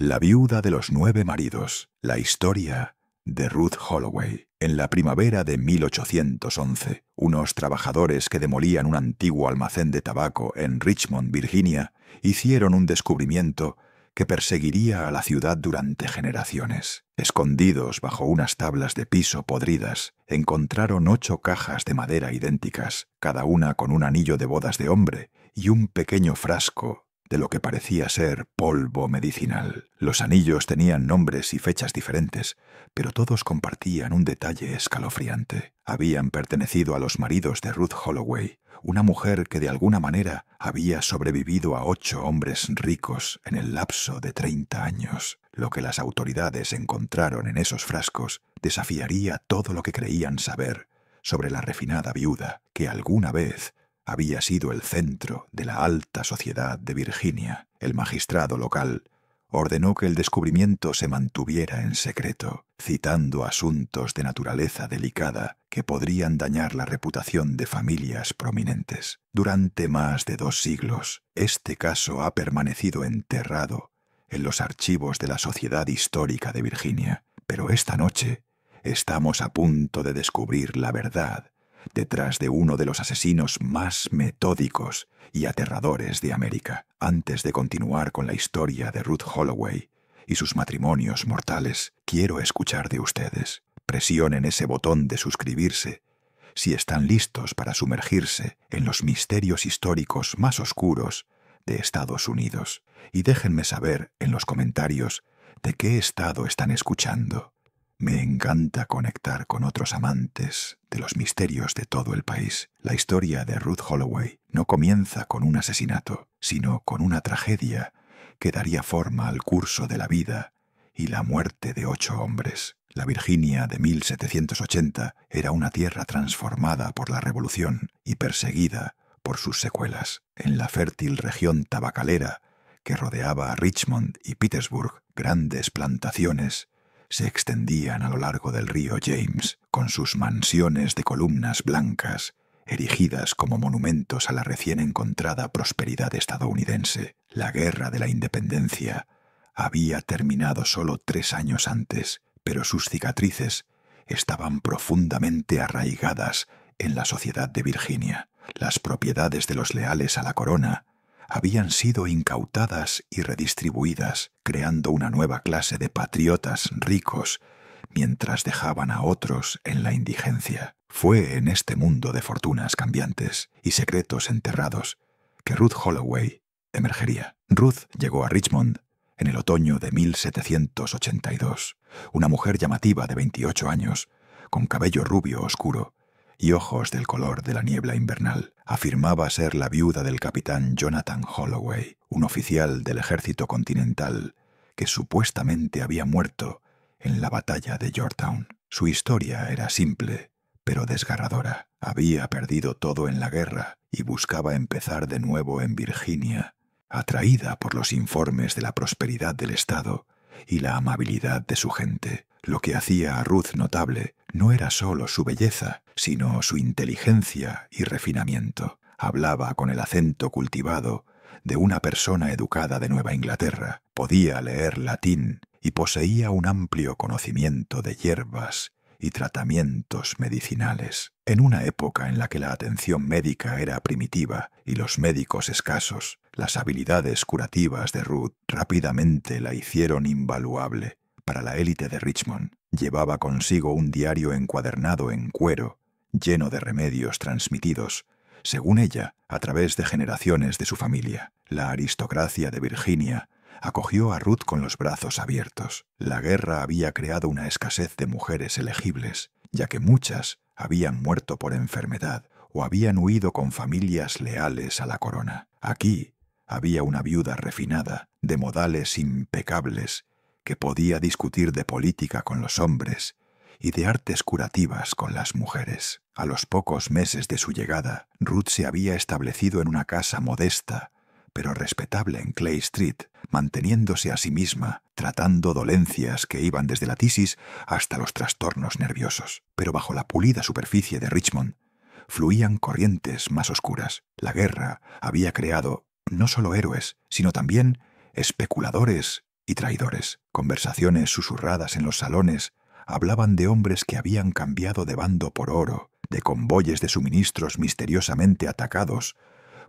La viuda de los 9 maridos. La historia de Ruth Holloway. En la primavera de 1811, unos trabajadores que demolían un antiguo almacén de tabaco en Richmond, Virginia, hicieron un descubrimiento que perseguiría a la ciudad durante generaciones. Escondidos bajo unas tablas de piso podridas, encontraron 8 cajas de madera idénticas, cada una con un anillo de bodas de hombre y un pequeño frasco de lo que parecía ser polvo medicinal. Los anillos tenían nombres y fechas diferentes, pero todos compartían un detalle escalofriante. Habían pertenecido a los maridos de Ruth Holloway, una mujer que de alguna manera había sobrevivido a 8 hombres ricos en el lapso de 30 años. Lo que las autoridades encontraron en esos frascos desafiaría todo lo que creían saber sobre la refinada viuda que alguna vez había sido el centro de la alta sociedad de Virginia. El magistrado local ordenó que el descubrimiento se mantuviera en secreto, citando asuntos de naturaleza delicada que podrían dañar la reputación de familias prominentes. Durante más de 2 siglos, este caso ha permanecido enterrado en los archivos de la Sociedad Histórica de Virginia, pero esta noche estamos a punto de descubrir la verdad detrás de uno de los asesinos más metódicos y aterradores de América. Antes de continuar con la historia de Ruth Holloway y sus matrimonios mortales, quiero escuchar de ustedes. Presionen ese botón de suscribirse si están listos para sumergirse en los misterios históricos más oscuros de Estados Unidos y déjenme saber en los comentarios de qué estado están escuchando. Me encanta conectar con otros amantes de los misterios de todo el país. La historia de Ruth Holloway no comienza con un asesinato, sino con una tragedia que daría forma al curso de la vida y la muerte de 8 hombres. La Virginia de 1780 era una tierra transformada por la Revolución y perseguida por sus secuelas. En la fértil región tabacalera que rodeaba a Richmond y Petersburg, grandes plantaciones se extendían a lo largo del río James, con sus mansiones de columnas blancas, erigidas como monumentos a la recién encontrada prosperidad estadounidense. La Guerra de la Independencia había terminado solo 3 años antes, pero sus cicatrices estaban profundamente arraigadas en la sociedad de Virginia. Las propiedades de los leales a la corona habían sido incautadas y redistribuidas, creando una nueva clase de patriotas ricos, mientras dejaban a otros en la indigencia. Fue en este mundo de fortunas cambiantes y secretos enterrados que Ruth Holloway emergería. Ruth llegó a Richmond en el otoño de 1782, una mujer llamativa de 28 años, con cabello rubio oscuro y ojos del color de la niebla invernal. Afirmaba ser la viuda del capitán Jonathan Holloway, un oficial del ejército continental que supuestamente había muerto en la batalla de Yorktown. Su historia era simple, pero desgarradora. Había perdido todo en la guerra y buscaba empezar de nuevo en Virginia, atraída por los informes de la prosperidad del estado y la amabilidad de su gente. Lo que hacía a Ruth notable no era solo su belleza, sino su inteligencia y refinamiento. Hablaba con el acento cultivado de una persona educada de Nueva Inglaterra, podía leer latín y poseía un amplio conocimiento de hierbas y tratamientos medicinales. En una época en la que la atención médica era primitiva y los médicos escasos, las habilidades curativas de Ruth rápidamente la hicieron invaluable para la élite de Richmond. Llevaba consigo un diario encuadernado en cuero, lleno de remedios transmitidos, según ella, a través de generaciones de su familia. La aristocracia de Virginia acogió a Ruth con los brazos abiertos. La guerra había creado una escasez de mujeres elegibles, ya que muchas habían muerto por enfermedad o habían huido con familias leales a la corona. Aquí había una viuda refinada, de modales impecables, que podía discutir de política con los hombres y de artes curativas con las mujeres. A los pocos meses de su llegada, Ruth se había establecido en una casa modesta, pero respetable en Clay Street, manteniéndose a sí misma, tratando dolencias que iban desde la tisis hasta los trastornos nerviosos. Pero bajo la pulida superficie de Richmond fluían corrientes más oscuras. La guerra había creado no solo héroes, sino también especuladores y traidores. Conversaciones susurradas en los salones hablaban de hombres que habían cambiado de bando por oro, de convoyes de suministros misteriosamente atacados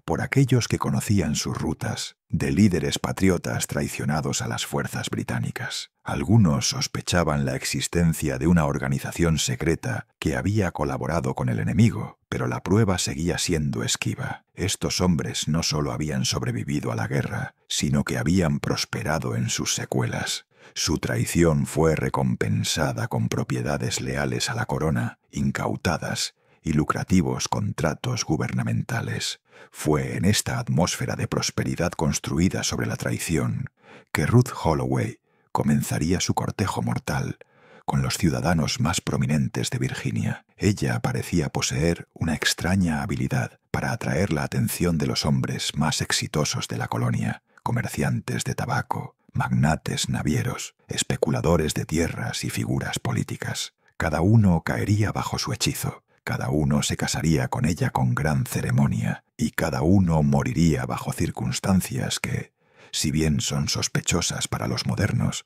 por aquellos que conocían sus rutas, de líderes patriotas traicionados a las fuerzas británicas. Algunos sospechaban la existencia de una organización secreta que había colaborado con el enemigo, pero la prueba seguía siendo esquiva. Estos hombres no solo habían sobrevivido a la guerra, sino que habían prosperado en sus secuelas. Su traición fue recompensada con propiedades leales a la corona, incautadas, y lucrativos contratos gubernamentales. Fue en esta atmósfera de prosperidad construida sobre la traición que Ruth Holloway comenzaría su cortejo mortal con los ciudadanos más prominentes de Virginia. Ella parecía poseer una extraña habilidad para atraer la atención de los hombres más exitosos de la colonia, comerciantes de tabaco, magnates navieros, especuladores de tierras y figuras políticas. Cada uno caería bajo su hechizo. Cada uno se casaría con ella con gran ceremonia, y cada uno moriría bajo circunstancias que, si bien son sospechosas para los modernos,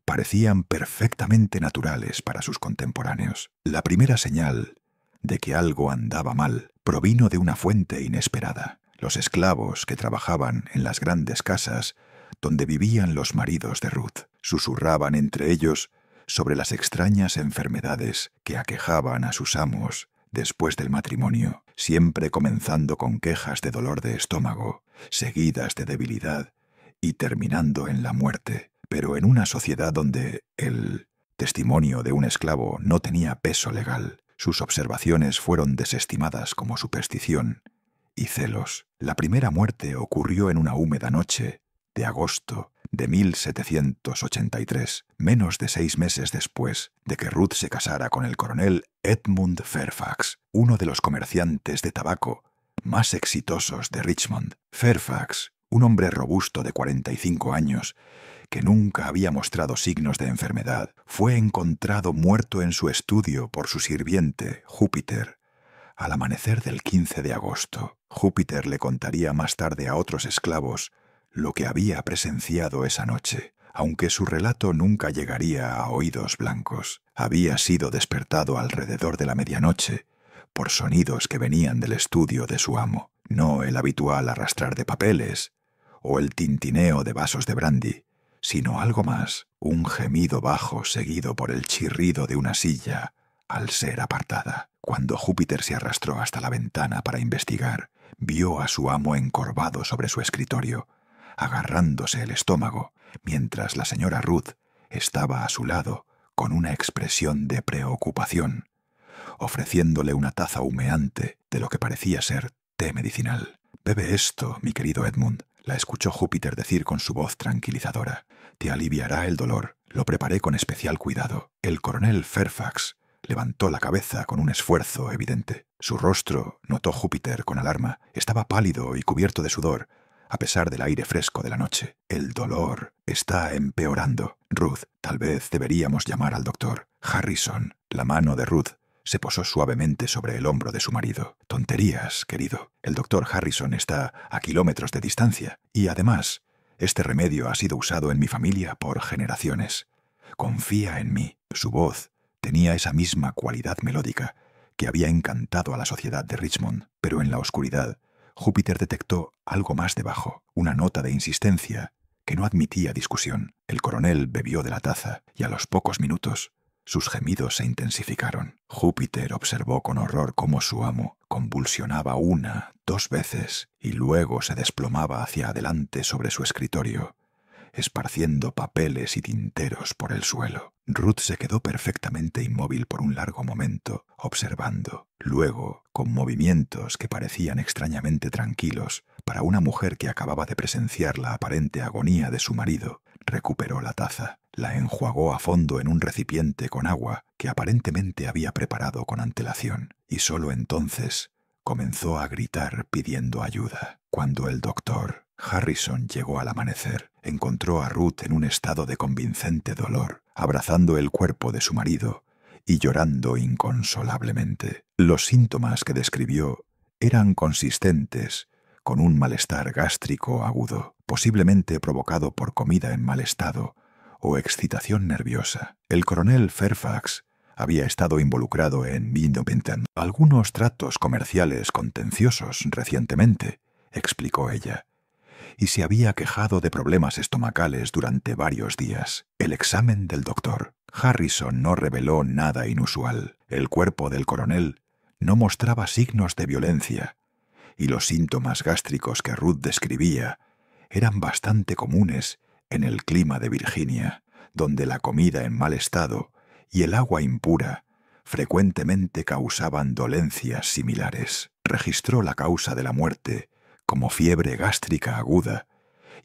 parecían perfectamente naturales para sus contemporáneos. La primera señal de que algo andaba mal provino de una fuente inesperada. Los esclavos que trabajaban en las grandes casas donde vivían los maridos de Ruth susurraban entre ellos sobre las extrañas enfermedades que aquejaban a sus amos después del matrimonio, siempre comenzando con quejas de dolor de estómago, seguidas de debilidad y terminando en la muerte. Pero en una sociedad donde el testimonio de un esclavo no tenía peso legal, sus observaciones fueron desestimadas como superstición y celos. La primera muerte ocurrió en una húmeda noche de agosto de 1783, menos de 6 meses después de que Ruth se casara con el coronel Edmund Fairfax, uno de los comerciantes de tabaco más exitosos de Richmond. Fairfax, un hombre robusto de 45 años, que nunca había mostrado signos de enfermedad, fue encontrado muerto en su estudio por su sirviente, Júpiter, al amanecer del 15 de agosto. Júpiter le contaría más tarde a otros esclavos lo que había presenciado esa noche, aunque su relato nunca llegaría a oídos blancos. Había sido despertado alrededor de la medianoche por sonidos que venían del estudio de su amo, no el habitual arrastrar de papeles o el tintineo de vasos de brandy, sino algo más, un gemido bajo seguido por el chirrido de una silla al ser apartada. Cuando Júpiter se arrastró hasta la ventana para investigar, vio a su amo encorvado sobre su escritorio, agarrándose el estómago, mientras la señora Ruth estaba a su lado con una expresión de preocupación, ofreciéndole una taza humeante de lo que parecía ser té medicinal. «Bebe esto, mi querido Edmund», la escuchó Júpiter decir con su voz tranquilizadora. «Te aliviará el dolor. Lo preparé con especial cuidado». El coronel Fairfax levantó la cabeza con un esfuerzo evidente. Su rostro, notó Júpiter con alarma, estaba pálido y cubierto de sudor, a pesar del aire fresco de la noche. «El dolor está empeorando. Ruth, tal vez deberíamos llamar al doctor. Harrison». La mano de Ruth se posó suavemente sobre el hombro de su marido. «Tonterías, querido. El doctor Harrison está a kilómetros de distancia. Y además, este remedio ha sido usado en mi familia por generaciones. Confía en mí». Su voz tenía esa misma cualidad melódica que había encantado a la sociedad de Richmond, pero en la oscuridad Júpiter detectó algo más debajo, una nota de insistencia que no admitía discusión. El coronel bebió de la taza y a los pocos minutos sus gemidos se intensificaron. Júpiter observó con horror cómo su amo convulsionaba 1, 2 veces y luego se desplomaba hacia adelante sobre su escritorio, esparciendo papeles y tinteros por el suelo. Ruth se quedó perfectamente inmóvil por un largo momento, observando. Luego, con movimientos que parecían extrañamente tranquilos para una mujer que acababa de presenciar la aparente agonía de su marido, recuperó la taza, la enjuagó a fondo en un recipiente con agua que aparentemente había preparado con antelación, y solo entonces comenzó a gritar pidiendo ayuda. Cuando el doctor Harrison llegó al amanecer, encontró a Ruth en un estado de convincente dolor, abrazando el cuerpo de su marido y llorando inconsolablemente. Los síntomas que describió eran consistentes con un malestar gástrico agudo, posiblemente provocado por comida en mal estado o excitación nerviosa. El coronel Fairfax había estado involucrado en algunos tratos comerciales contenciosos recientemente, explicó ella, y se había quejado de problemas estomacales durante varios días. El examen del doctor Harrison no reveló nada inusual. El cuerpo del coronel no mostraba signos de violencia, y los síntomas gástricos que Ruth describía eran bastante comunes en el clima de Virginia, donde la comida en mal estado y el agua impura frecuentemente causaban dolencias similares. Registró la causa de la muerte como fiebre gástrica aguda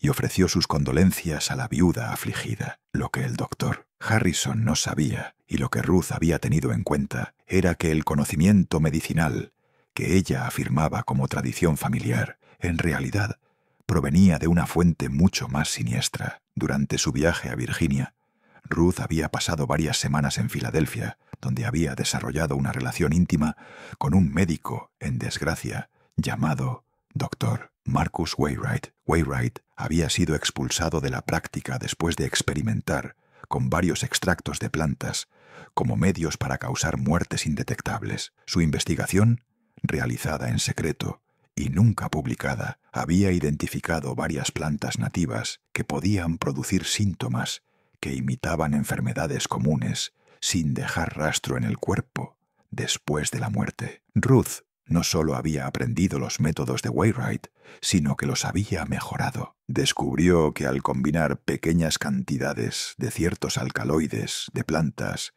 y ofreció sus condolencias a la viuda afligida. Lo que el doctor Harrison no sabía y lo que Ruth había tenido en cuenta era que el conocimiento medicinal que ella afirmaba como tradición familiar, en realidad provenía de una fuente mucho más siniestra. Durante su viaje a Virginia, Ruth había pasado varias semanas en Filadelfia, donde había desarrollado una relación íntima con un médico en desgracia llamado Dr. Marcus Wainwright. Wainwright había sido expulsado de la práctica después de experimentar con varios extractos de plantas como medios para causar muertes indetectables. Su investigación, realizada en secreto y nunca publicada, había identificado varias plantas nativas que podían producir síntomas que imitaban enfermedades comunes sin dejar rastro en el cuerpo después de la muerte. Ruth no solo había aprendido los métodos de Wainwright, sino que los había mejorado. Descubrió que al combinar pequeñas cantidades de ciertos alcaloides de plantas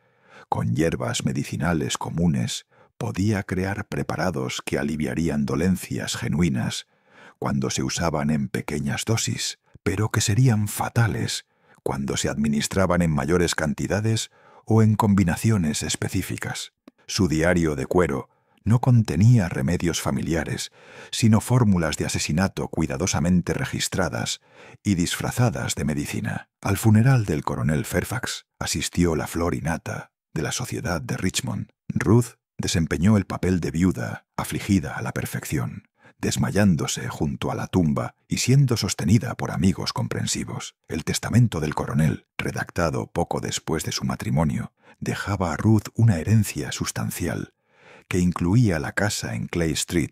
con hierbas medicinales comunes, podía crear preparados que aliviarían dolencias genuinas cuando se usaban en pequeñas dosis, pero que serían fatales cuando se administraban en mayores cantidades o en combinaciones específicas. Su diario de cuero no contenía remedios familiares, sino fórmulas de asesinato cuidadosamente registradas y disfrazadas de medicina. Al funeral del coronel Fairfax asistió la flor y nata de la sociedad de Richmond. Ruth desempeñó el papel de viuda afligida a la perfección, desmayándose junto a la tumba y siendo sostenida por amigos comprensivos. El testamento del coronel, redactado poco después de su matrimonio, dejaba a Ruth una herencia sustancial que incluía la casa en Clay Street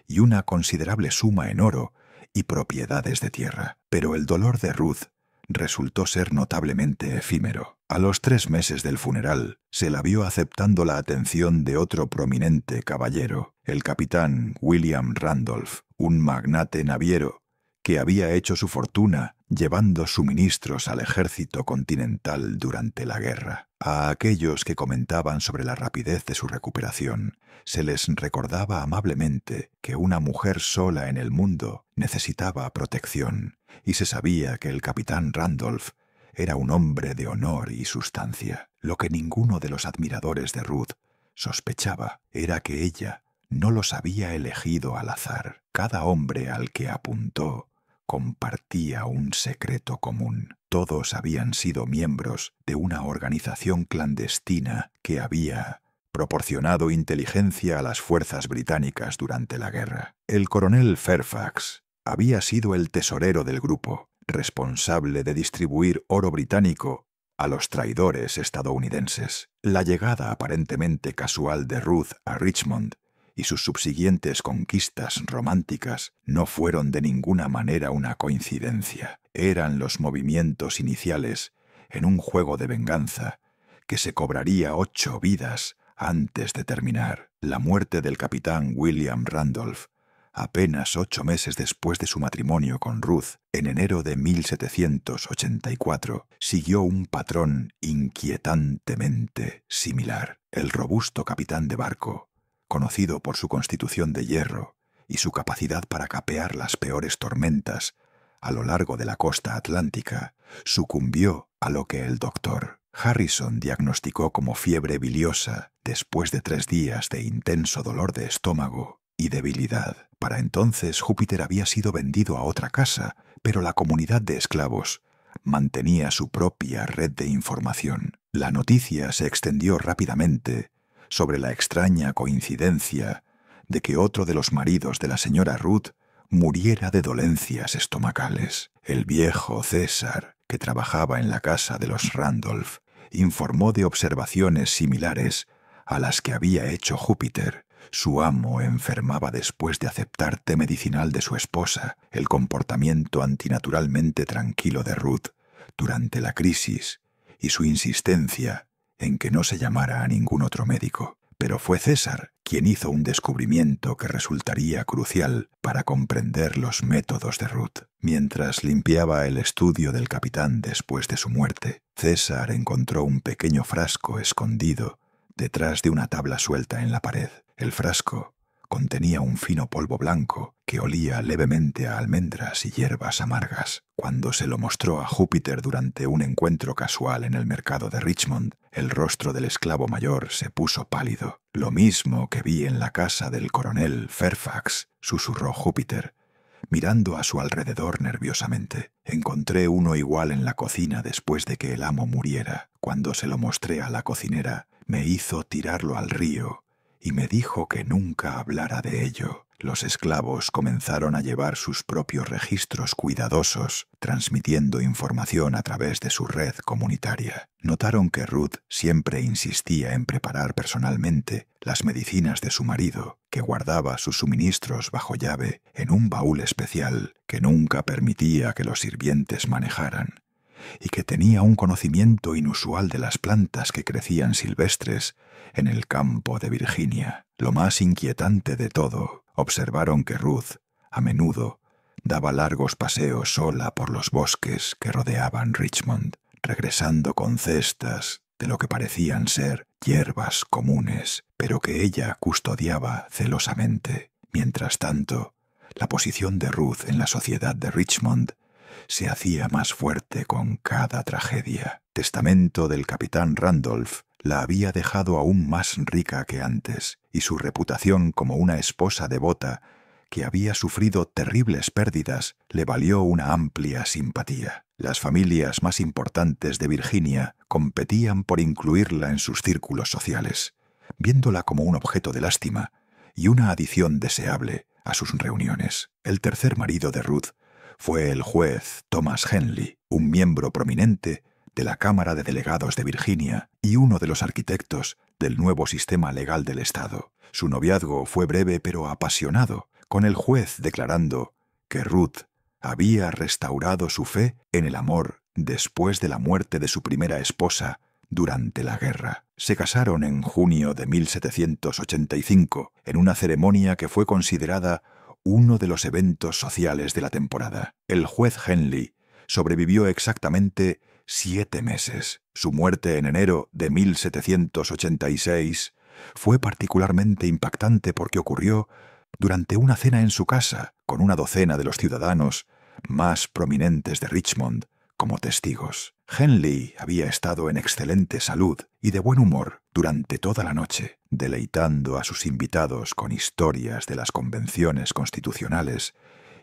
y una considerable suma en oro y propiedades de tierra. Pero el dolor de Ruth resultó ser notablemente efímero. A los 3 meses del funeral, se la vio aceptando la atención de otro prominente caballero, el capitán William Randolph, un magnate naviero que había hecho su fortuna llevando suministros al ejército continental durante la guerra. A aquellos que comentaban sobre la rapidez de su recuperación, se les recordaba amablemente que una mujer sola en el mundo necesitaba protección, y se sabía que el capitán Randolph era un hombre de honor y sustancia. Lo que ninguno de los admiradores de Ruth sospechaba era que ella no los había elegido al azar. Cada hombre al que apuntó compartía un secreto común. Todos habían sido miembros de una organización clandestina que había proporcionado inteligencia a las fuerzas británicas durante la guerra. El coronel Fairfax había sido el tesorero del grupo, responsable de distribuir oro británico a los traidores estadounidenses. La llegada aparentemente casual de Ruth a Richmond y sus subsiguientes conquistas románticas no fueron de ninguna manera una coincidencia. Eran los movimientos iniciales en un juego de venganza que se cobraría 8 vidas antes de terminar. La muerte del capitán William Randolph, apenas 8 meses después de su matrimonio con Ruth, en enero de 1784, siguió un patrón inquietantemente similar. El robusto capitán de barco, conocido por su constitución de hierro y su capacidad para capear las peores tormentas a lo largo de la costa atlántica, sucumbió a lo que el doctor Harrison diagnosticó como fiebre biliosa después de 3 días de intenso dolor de estómago y debilidad. Para entonces Júpiter había sido vendido a otra casa, pero la comunidad de esclavos mantenía su propia red de información. La noticia se extendió rápidamente sobre la extraña coincidencia de que otro de los maridos de la señora Ruth muriera de dolencias estomacales. El viejo César, que trabajaba en la casa de los Randolph, informó de observaciones similares a las que había hecho Júpiter. Su amo enfermaba después de aceptar té medicinal de su esposa. El comportamiento antinaturalmente tranquilo de Ruth durante la crisis y su insistencia en que no se llamara a ningún otro médico. Pero fue César quien hizo un descubrimiento que resultaría crucial para comprender los métodos de Ruth. Mientras limpiaba el estudio del capitán después de su muerte, César encontró un pequeño frasco escondido detrás de una tabla suelta en la pared. El frasco contenía un fino polvo blanco que olía levemente a almendras y hierbas amargas. Cuando se lo mostró a Júpiter durante un encuentro casual en el mercado de Richmond, el rostro del esclavo mayor se puso pálido. «Lo mismo que vi en la casa del coronel Fairfax», susurró Júpiter, mirando a su alrededor nerviosamente. «Encontré uno igual en la cocina después de que el amo muriera. Cuando se lo mostré a la cocinera, me hizo tirarlo al río y me dijo que nunca hablara de ello». Los esclavos comenzaron a llevar sus propios registros cuidadosos, transmitiendo información a través de su red comunitaria. Notaron que Ruth siempre insistía en preparar personalmente las medicinas de su marido, que guardaba sus suministros bajo llave en un baúl especial que nunca permitía que los sirvientes manejaran, y que tenía un conocimiento inusual de las plantas que crecían silvestres en el campo de Virginia. Lo más inquietante de todo, observaron que Ruth, a menudo, daba largos paseos sola por los bosques que rodeaban Richmond, regresando con cestas de lo que parecían ser hierbas comunes, pero que ella custodiaba celosamente. Mientras tanto, la posición de Ruth en la sociedad de Richmond se hacía más fuerte con cada tragedia. Testamento del capitán Randolph la había dejado aún más rica que antes, y su reputación como una esposa devota que había sufrido terribles pérdidas le valió una amplia simpatía. Las familias más importantes de Virginia competían por incluirla en sus círculos sociales, viéndola como un objeto de lástima y una adición deseable a sus reuniones. El tercer marido de Ruth fue el juez Thomas Henley, un miembro prominente de la Cámara de Delegados de Virginia y uno de los arquitectos del nuevo sistema legal del Estado. Su noviazgo fue breve pero apasionado, con el juez declarando que Ruth había restaurado su fe en el amor después de la muerte de su primera esposa durante la guerra. Se casaron en junio de 1785, en una ceremonia que fue considerada uno de los eventos sociales de la temporada. El juez Henley sobrevivió exactamente 7 meses. Su muerte en enero de 1786 fue particularmente impactante porque ocurrió durante una cena en su casa, con una docena de los ciudadanos más prominentes de Richmond como testigos. Henley había estado en excelente salud y de buen humor durante toda la noche, deleitando a sus invitados con historias de las convenciones constitucionales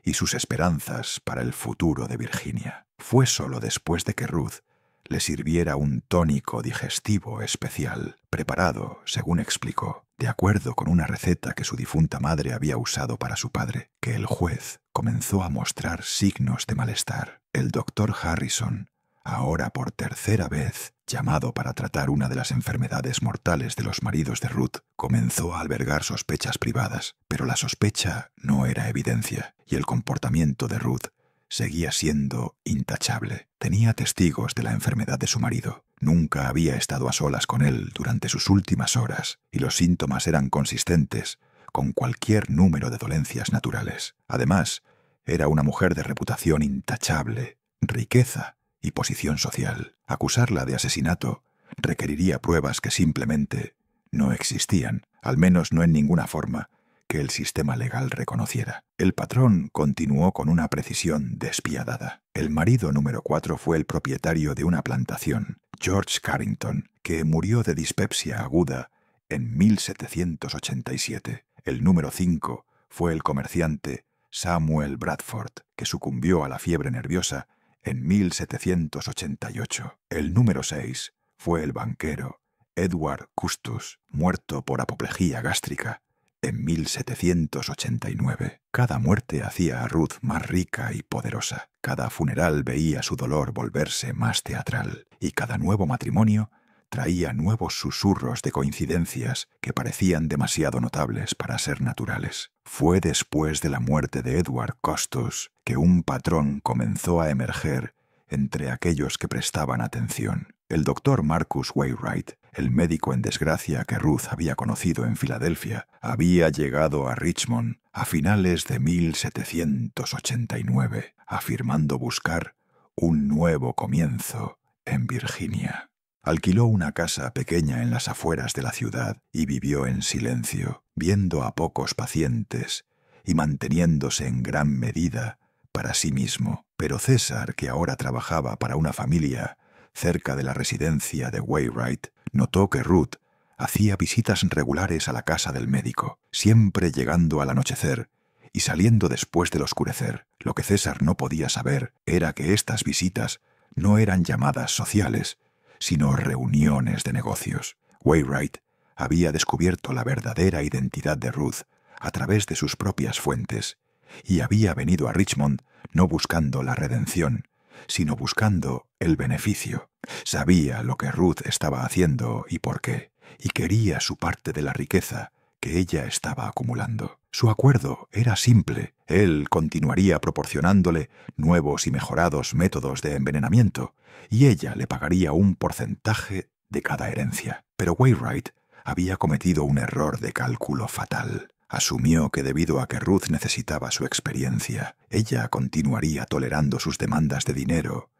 y sus esperanzas para el futuro de Virginia. Fue solo después de que Ruth le sirviera un tónico digestivo especial, preparado, según explicó, de acuerdo con una receta que su difunta madre había usado para su padre, que el juez comenzó a mostrar signos de malestar. El doctor Harrison, ahora por tercera vez llamado para tratar una de las enfermedades mortales de los maridos de Ruth, comenzó a albergar sospechas privadas, pero la sospecha no era evidencia, y el comportamiento de Ruth seguía siendo intachable. Tenía testigos de la enfermedad de su marido. Nunca había estado a solas con él durante sus últimas horas, y los síntomas eran consistentes con cualquier número de dolencias naturales. Además, era una mujer de reputación intachable, riqueza y posición social. Acusarla de asesinato requeriría pruebas que simplemente no existían, al menos no en ninguna forma que el sistema legal reconociera. El patrón continuó con una precisión despiadada. El marido número 4 fue el propietario de una plantación, George Carrington, que murió de dispepsia aguda en 1787. El número 5 fue el comerciante Samuel Bradford, que sucumbió a la fiebre nerviosa en 1788. El número 6 fue el banquero Edward Custus, muerto por apoplejía gástrica en 1789. Cada muerte hacía a Ruth más rica y poderosa. Cada funeral veía su dolor volverse más teatral. Y cada nuevo matrimonio traía nuevos susurros de coincidencias que parecían demasiado notables para ser naturales. Fue después de la muerte de Edward Custis que un patrón comenzó a emerger entre aquellos que prestaban atención. El doctor Marcus Wainwright, el médico en desgracia que Ruth había conocido en Filadelfia, había llegado a Richmond a finales de 1789, afirmando buscar un nuevo comienzo en Virginia. Alquiló una casa pequeña en las afueras de la ciudad y vivió en silencio, viendo a pocos pacientes y manteniéndose en gran medida para sí mismo. Pero César, que ahora trabajaba para una familia cerca de la residencia de Wainwright, notó que Ruth hacía visitas regulares a la casa del médico, siempre llegando al anochecer y saliendo después del oscurecer. Lo que César no podía saber era que estas visitas no eran llamadas sociales, sino reuniones de negocios. Wainwright había descubierto la verdadera identidad de Ruth a través de sus propias fuentes y había venido a Richmond no buscando la redención, sino buscando el beneficio. Sabía lo que Ruth estaba haciendo y por qué, y quería su parte de la riqueza que ella estaba acumulando. Su acuerdo era simple. Él continuaría proporcionándole nuevos y mejorados métodos de envenenamiento, y ella le pagaría un porcentaje de cada herencia. Pero Wainwright había cometido un error de cálculo fatal. Asumió que debido a que Ruth necesitaba su experiencia, ella continuaría tolerando sus demandas de dinero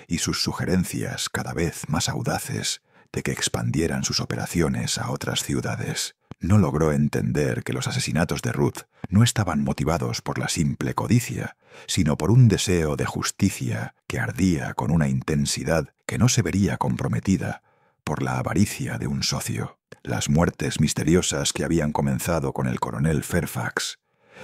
y sus sugerencias cada vez más audaces de que expandieran sus operaciones a otras ciudades. No logró entender que los asesinatos de Ruth no estaban motivados por la simple codicia, sino por un deseo de justicia que ardía con una intensidad que no se vería comprometida por la avaricia de un socio. Las muertes misteriosas que habían comenzado con el coronel Fairfax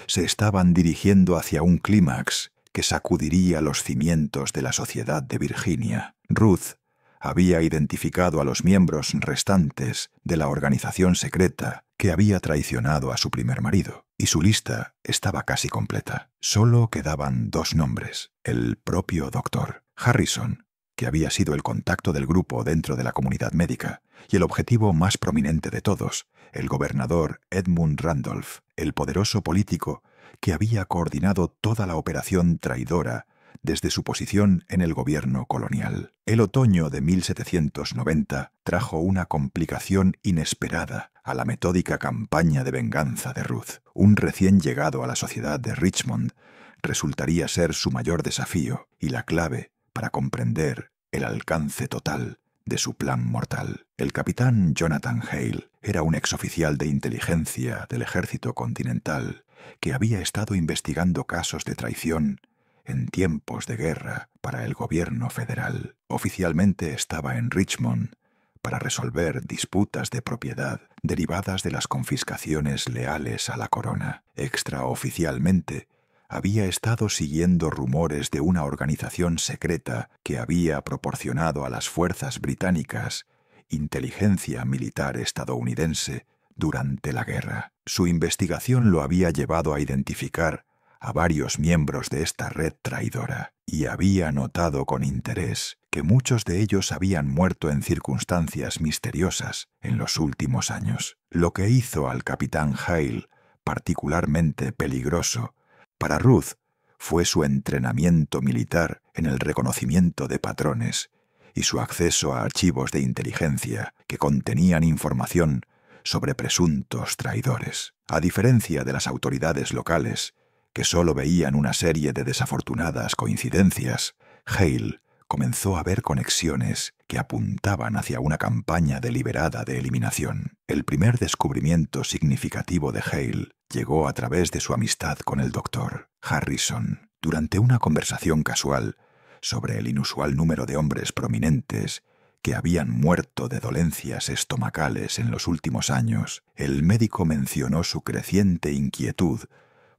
se estaban dirigiendo hacia un clímax que sacudiría los cimientos de la sociedad de Virginia. Ruth había identificado a los miembros restantes de la organización secreta que había traicionado a su primer marido, y su lista estaba casi completa. Solo quedaban dos nombres: el propio doctor Harrison, que había sido el contacto del grupo dentro de la comunidad médica, y el objetivo más prominente de todos, el gobernador Edmund Randolph, el poderoso político que había coordinado toda la operación traidora desde su posición en el gobierno colonial. El otoño de 1790 trajo una complicación inesperada a la metódica campaña de venganza de Ruth. Un recién llegado a la sociedad de Richmond resultaría ser su mayor desafío y la clave para comprender el alcance total de su plan mortal. El capitán Jonathan Hale era un exoficial de inteligencia del ejército continental que había estado investigando casos de traición en tiempos de guerra para el gobierno federal. Oficialmente estaba en Richmond para resolver disputas de propiedad derivadas de las confiscaciones leales a la corona. Extraoficialmente, había estado siguiendo rumores de una organización secreta que había proporcionado a las fuerzas británicas inteligencia militar estadounidense durante la guerra. Su investigación lo había llevado a identificar a varios miembros de esta red traidora, y había notado con interés que muchos de ellos habían muerto en circunstancias misteriosas en los últimos años. Lo que hizo al capitán Hale particularmente peligroso para Ruth fue su entrenamiento militar en el reconocimiento de patrones y su acceso a archivos de inteligencia que contenían información sobre presuntos traidores. A diferencia de las autoridades locales, que solo veían una serie de desafortunadas coincidencias, Hale comenzó a ver conexiones que apuntaban hacia una campaña deliberada de eliminación. El primer descubrimiento significativo de Hale llegó a través de su amistad con el doctor Harrison. Durante una conversación casual sobre el inusual número de hombres prominentes que habían muerto de dolencias estomacales en los últimos años, el médico mencionó su creciente inquietud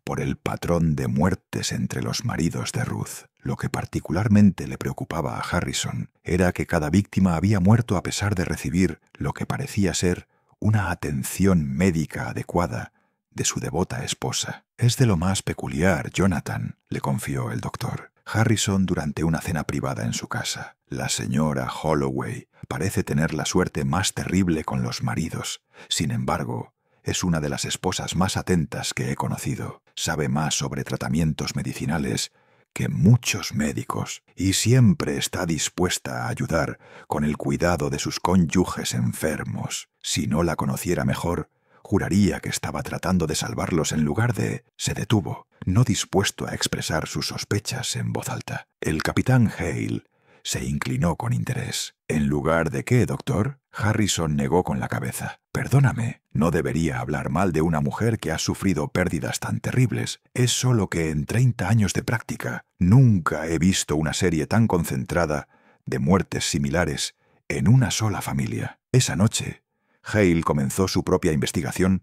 por el patrón de muertes entre los maridos de Ruth. Lo que particularmente le preocupaba a Harrison era que cada víctima había muerto a pesar de recibir lo que parecía ser una atención médica adecuada de su devota esposa. «Es de lo más peculiar, Jonathan», le confió el doctor Harrison durante una cena privada en su casa. «La señora Holloway parece tener la suerte más terrible con los maridos. Sin embargo, es una de las esposas más atentas que he conocido. Sabe más sobre tratamientos medicinales que muchos médicos y siempre está dispuesta a ayudar con el cuidado de sus cónyuges enfermos. Si no la conociera mejor, juraría que estaba tratando de salvarlos en lugar de...». Se detuvo, no dispuesto a expresar sus sospechas en voz alta. El capitán Hale se inclinó con interés. «¿En lugar de qué, doctor?». Harrison negó con la cabeza. «Perdóname, no debería hablar mal de una mujer que ha sufrido pérdidas tan terribles. Es solo que en 30 años de práctica nunca he visto una serie tan concentrada de muertes similares en una sola familia». Esa noche, Hale comenzó su propia investigación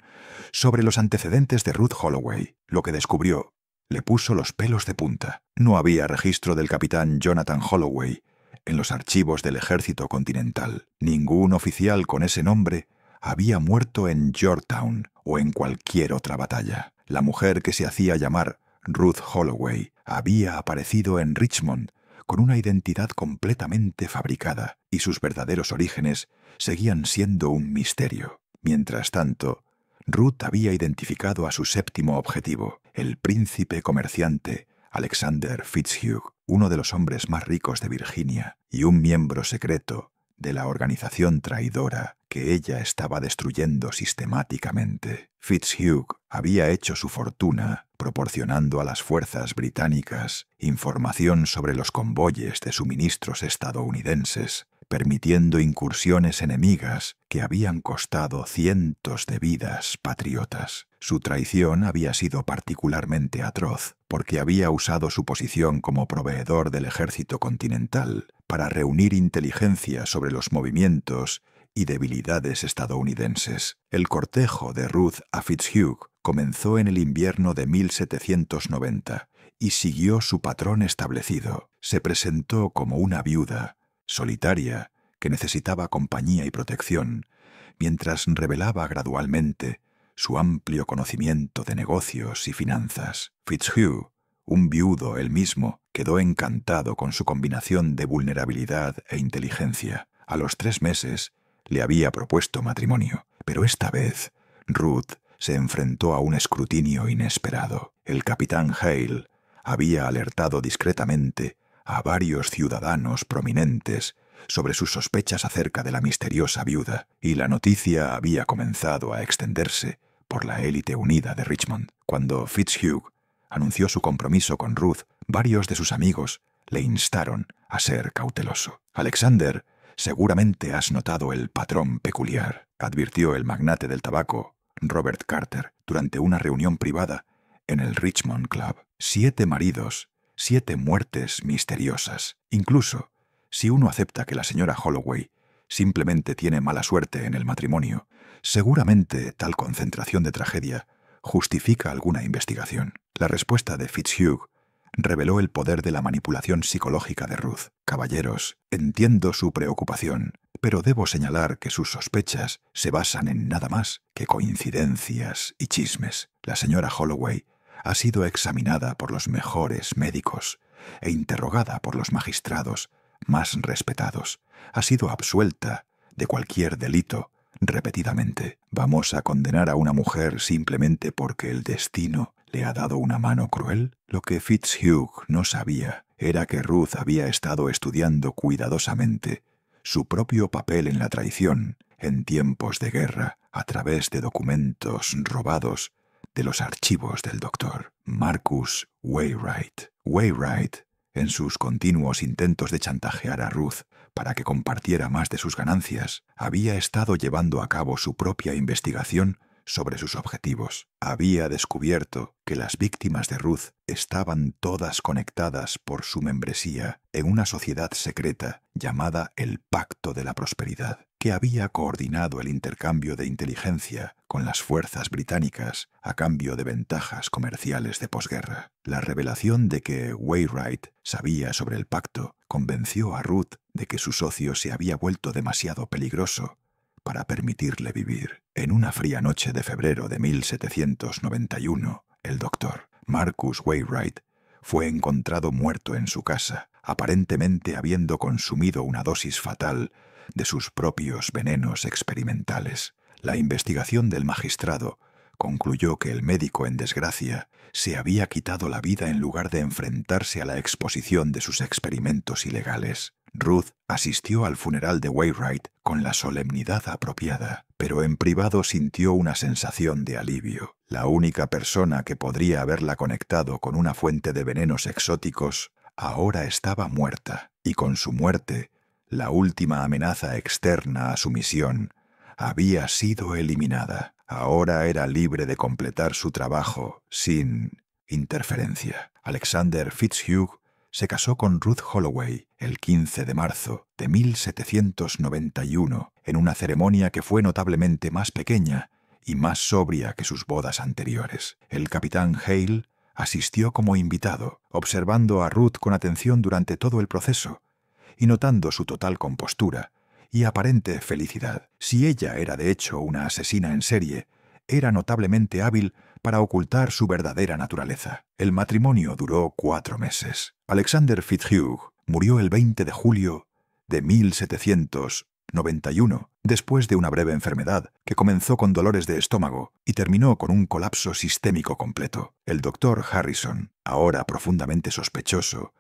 sobre los antecedentes de Ruth Holloway. Lo que descubrió le puso los pelos de punta. No había registro del capitán Jonathan Holloway en los archivos del Ejército Continental. Ningún oficial con ese nombre había muerto en Yorktown o en cualquier otra batalla. La mujer que se hacía llamar Ruth Holloway había aparecido en Richmond con una identidad completamente fabricada y sus verdaderos orígenes seguían siendo un misterio. Mientras tanto, Ruth había identificado a su séptimo objetivo, el príncipe comerciante Alexander Fitzhugh, uno de los hombres más ricos de Virginia y un miembro secreto de la organización traidora que ella estaba destruyendo sistemáticamente. Fitzhugh había hecho su fortuna proporcionando a las fuerzas británicas información sobre los convoyes de suministros estadounidenses, permitiendo incursiones enemigas que habían costado cientos de vidas patriotas. Su traición había sido particularmente atroz, porque había usado su posición como proveedor del ejército continental para reunir inteligencia sobre los movimientos y debilidades estadounidenses. El cortejo de Ruth a Fitzhugh comenzó en el invierno de 1790 y siguió su patrón establecido. Se presentó como una viuda solitaria que necesitaba compañía y protección, mientras revelaba gradualmente su amplio conocimiento de negocios y finanzas. Fitzhugh, un viudo él mismo, quedó encantado con su combinación de vulnerabilidad e inteligencia. A los 3 meses le había propuesto matrimonio, pero esta vez Ruth se enfrentó a un escrutinio inesperado. El capitán Hale había alertado discretamente a varios ciudadanos prominentes sobre sus sospechas acerca de la misteriosa viuda, y la noticia había comenzado a extenderse por la élite unida de Richmond. Cuando Fitzhugh anunció su compromiso con Ruth, varios de sus amigos le instaron a ser cauteloso. «Alexander, seguramente has notado el patrón peculiar», advirtió el magnate del tabaco, Robert Carter, durante una reunión privada en el Richmond Club. 7 maridos, 7 muertes misteriosas. Incluso si uno acepta que la señora Holloway simplemente tiene mala suerte en el matrimonio, seguramente tal concentración de tragedia justifica alguna investigación. La respuesta de Fitzhugh reveló el poder de la manipulación psicológica de Ruth. «Caballeros, entiendo su preocupación, pero debo señalar que sus sospechas se basan en nada más que coincidencias y chismes. La señora Holloway ha sido examinada por los mejores médicos e interrogada por los magistrados más respetados. Ha sido absuelta de cualquier delito repetidamente. ¿Vamos a condenar a una mujer simplemente porque el destino le ha dado una mano cruel? Lo que Fitzhugh no sabía era que Ruth había estado estudiando cuidadosamente su propio papel en la traición en tiempos de guerra a través de documentos robados de los archivos del doctor Marcus Wainwright. Wainwright, en sus continuos intentos de chantajear a Ruth para que compartiera más de sus ganancias, había estado llevando a cabo su propia investigación sobre sus objetivos. Había descubierto que las víctimas de Ruth estaban todas conectadas por su membresía en una sociedad secreta llamada el Pacto de la Prosperidad, que había coordinado el intercambio de inteligencia con las fuerzas británicas a cambio de ventajas comerciales de posguerra. La revelación de que Wainwright sabía sobre el pacto convenció a Ruth de que su socio se había vuelto demasiado peligroso para permitirle vivir. En una fría noche de febrero de 1791, el doctor Marcus Wainwright fue encontrado muerto en su casa, aparentemente habiendo consumido una dosis fatal de sus propios venenos experimentales. La investigación del magistrado concluyó que el médico en desgracia se había quitado la vida en lugar de enfrentarse a la exposición de sus experimentos ilegales. Ruth asistió al funeral de Wainwright con la solemnidad apropiada, pero en privado sintió una sensación de alivio. La única persona que podría haberla conectado con una fuente de venenos exóticos ahora estaba muerta, y con su muerte, la última amenaza externa a su misión había sido eliminada. Ahora era libre de completar su trabajo sin interferencia. Alexander Fitzhugh se casó con Ruth Holloway el 15 de marzo de 1791 en una ceremonia que fue notablemente más pequeña y más sobria que sus bodas anteriores. El capitán Hale asistió como invitado, observando a Ruth con atención durante todo el proceso y notando su total compostura y aparente felicidad. Si ella era de hecho una asesina en serie, era notablemente hábil para ocultar su verdadera naturaleza. El matrimonio duró 4 meses. Alexander Fitzhugh murió el 20 de julio de 1791, después de una breve enfermedad que comenzó con dolores de estómago y terminó con un colapso sistémico completo. El doctor Harrison, ahora profundamente sospechoso,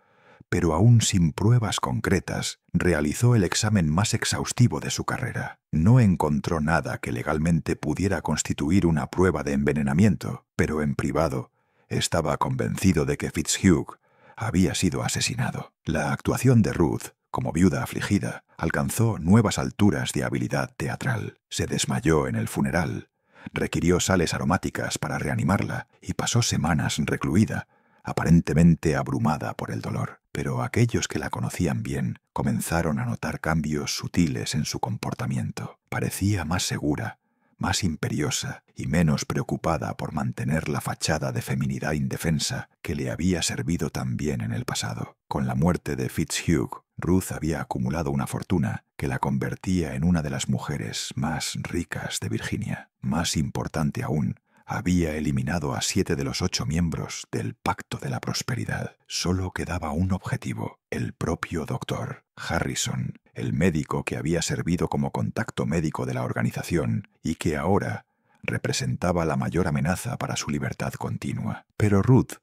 pero aún sin pruebas concretas, realizó el examen más exhaustivo de su carrera. No encontró nada que legalmente pudiera constituir una prueba de envenenamiento, pero en privado estaba convencido de que Fitzhugh había sido asesinado. La actuación de Ruth, como viuda afligida, alcanzó nuevas alturas de habilidad teatral. Se desmayó en el funeral, requirió sales aromáticas para reanimarla y pasó semanas recluida, aparentemente abrumada por el dolor. Pero aquellos que la conocían bien comenzaron a notar cambios sutiles en su comportamiento. Parecía más segura, más imperiosa y menos preocupada por mantener la fachada de feminidad indefensa que le había servido tan bien en el pasado. Con la muerte de Fitzhugh, Ruth había acumulado una fortuna que la convertía en una de las mujeres más ricas de Virginia. Más importante aún, había eliminado a 7 de los 8 miembros del Pacto de la Prosperidad. Solo quedaba un objetivo: el propio doctor Harrison, el médico que había servido como contacto médico de la organización y que ahora representaba la mayor amenaza para su libertad continua. Pero Ruth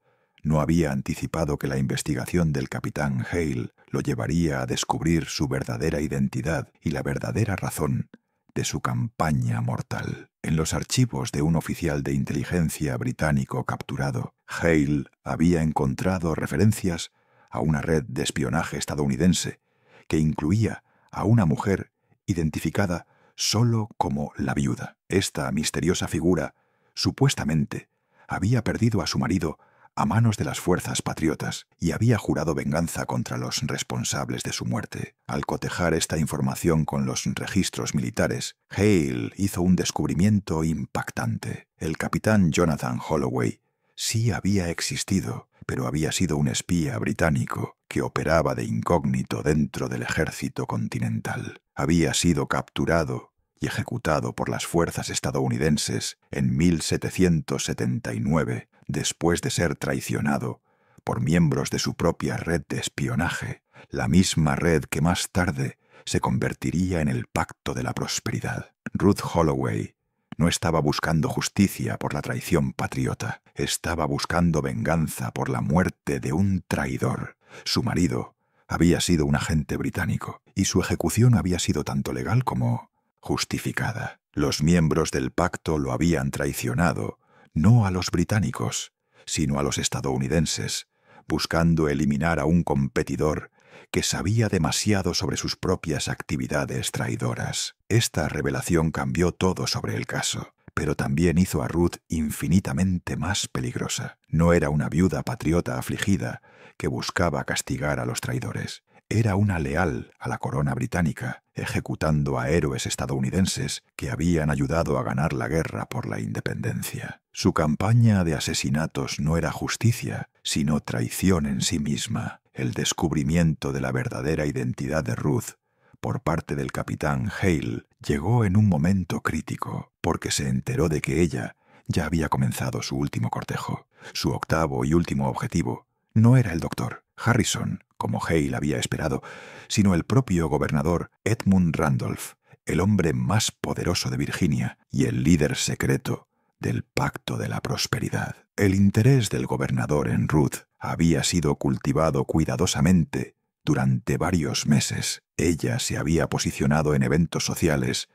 no había anticipado que la investigación del capitán Hale lo llevaría a descubrir su verdadera identidad y la verdadera razón de su campaña mortal. En los archivos de un oficial de inteligencia británico capturado, Hale había encontrado referencias a una red de espionaje estadounidense que incluía a una mujer identificada solo como la viuda. Esta misteriosa figura, supuestamente, había perdido a su marido a manos de las fuerzas patriotas y había jurado venganza contra los responsables de su muerte. Al cotejar esta información con los registros militares, Hale hizo un descubrimiento impactante. El capitán Jonathan Holloway sí había existido, pero había sido un espía británico que operaba de incógnito dentro del ejército continental. Había sido capturado y ejecutado por las fuerzas estadounidenses en 1779, después de ser traicionado por miembros de su propia red de espionaje, la misma red que más tarde se convertiría en el Pacto de la Prosperidad. Ruth Holloway no estaba buscando justicia por la traición patriota, estaba buscando venganza por la muerte de un traidor. Su marido había sido un agente británico y su ejecución había sido tanto legal como justificada. Los miembros del pacto lo habían traicionado, no a los británicos, sino a los estadounidenses, buscando eliminar a un competidor que sabía demasiado sobre sus propias actividades traidoras. Esta revelación cambió todo sobre el caso, pero también hizo a Ruth infinitamente más peligrosa. No era una viuda patriota afligida que buscaba castigar a los traidores. Era una leal a la corona británica, ejecutando a héroes estadounidenses que habían ayudado a ganar la guerra por la independencia. Su campaña de asesinatos no era justicia, sino traición en sí misma. El descubrimiento de la verdadera identidad de Ruth por parte del capitán Hale Llegó en un momento crítico, porque se enteró de que ella ya había comenzado su último cortejo. Su octavo y último objetivo no era el doctor Harrison, como Hale había esperado, sino el propio gobernador Edmund Randolph, el hombre más poderoso de Virginia y el líder secreto del Pacto de la Prosperidad. El interés del gobernador en Ruth había sido cultivado cuidadosamente durante varios meses. Ella se había posicionado en eventos sociales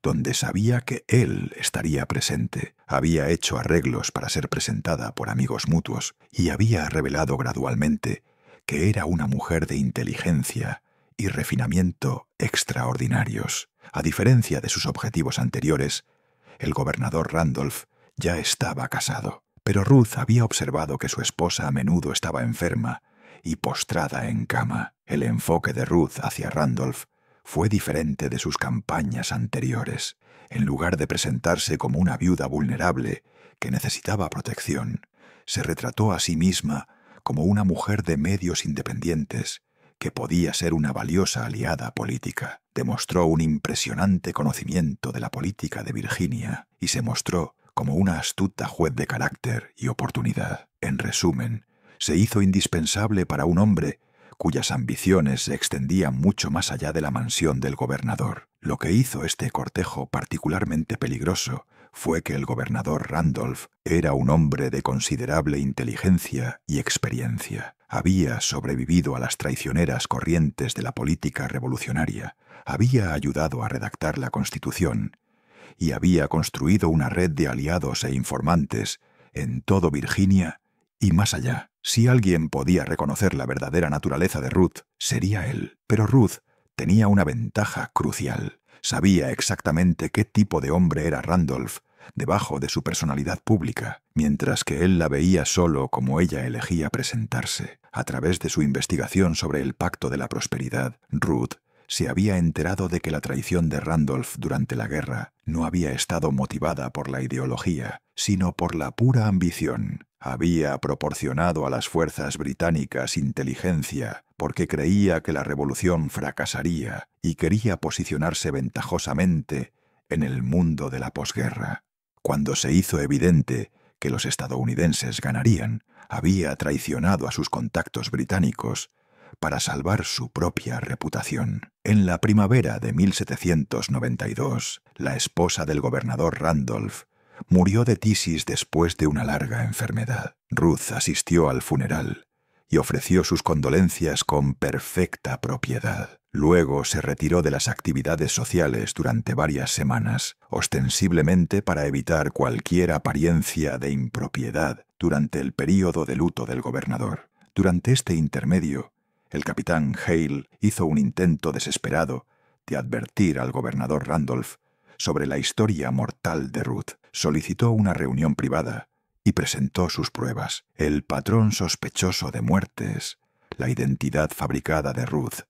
donde sabía que él estaría presente, había hecho arreglos para ser presentada por amigos mutuos y había revelado gradualmente que era una mujer de inteligencia y refinamiento extraordinarios. A diferencia de sus objetivos anteriores, el gobernador Randolph ya estaba casado, pero Ruth había observado que su esposa a menudo estaba enferma y postrada en cama. El enfoque de Ruth hacia Randolph fue diferente de sus campañas anteriores. En lugar de presentarse como una viuda vulnerable que necesitaba protección, se retrató a sí misma como una mujer de medios independientes que podía ser una valiosa aliada política. Demostró un impresionante conocimiento de la política de Virginia y se mostró como una astuta juez de carácter y oportunidad. En resumen, se hizo indispensable para un hombre cuyas ambiciones se extendían mucho más allá de la mansión del gobernador. Lo que hizo este cortejo particularmente peligroso fue que el gobernador Randolph era un hombre de considerable inteligencia y experiencia. Había sobrevivido a las traicioneras corrientes de la política revolucionaria, había ayudado a redactar la Constitución y había construido una red de aliados e informantes en todo Virginia y más allá. Si alguien podía reconocer la verdadera naturaleza de Ruth, sería él. Pero Ruth tenía una ventaja crucial. Sabía exactamente qué tipo de hombre era Randolph debajo de su personalidad pública, mientras que él la veía solo como ella elegía presentarse. A través de su investigación sobre el Pacto de la Prosperidad, Ruth se había enterado de que la traición de Randolph durante la guerra no había estado motivada por la ideología, sino por la pura ambición. Había proporcionado a las fuerzas británicas inteligencia porque creía que la revolución fracasaría y quería posicionarse ventajosamente en el mundo de la posguerra. Cuando se hizo evidente que los estadounidenses ganarían, había traicionado a sus contactos británicos para salvar su propia reputación. En la primavera de 1792, la esposa del gobernador Randolph murió de tisis después de una larga enfermedad. Ruth asistió al funeral y ofreció sus condolencias con perfecta propiedad. Luego se retiró de las actividades sociales durante varias semanas, ostensiblemente para evitar cualquier apariencia de impropiedad durante el período de luto del gobernador. Durante este intermedio, el capitán Hale hizo un intento desesperado de advertir al gobernador Randolph sobre la historia mortal de Ruth. Solicitó una reunión privada y presentó sus pruebas: el patrón sospechoso de muertes, la identidad fabricada de Ruth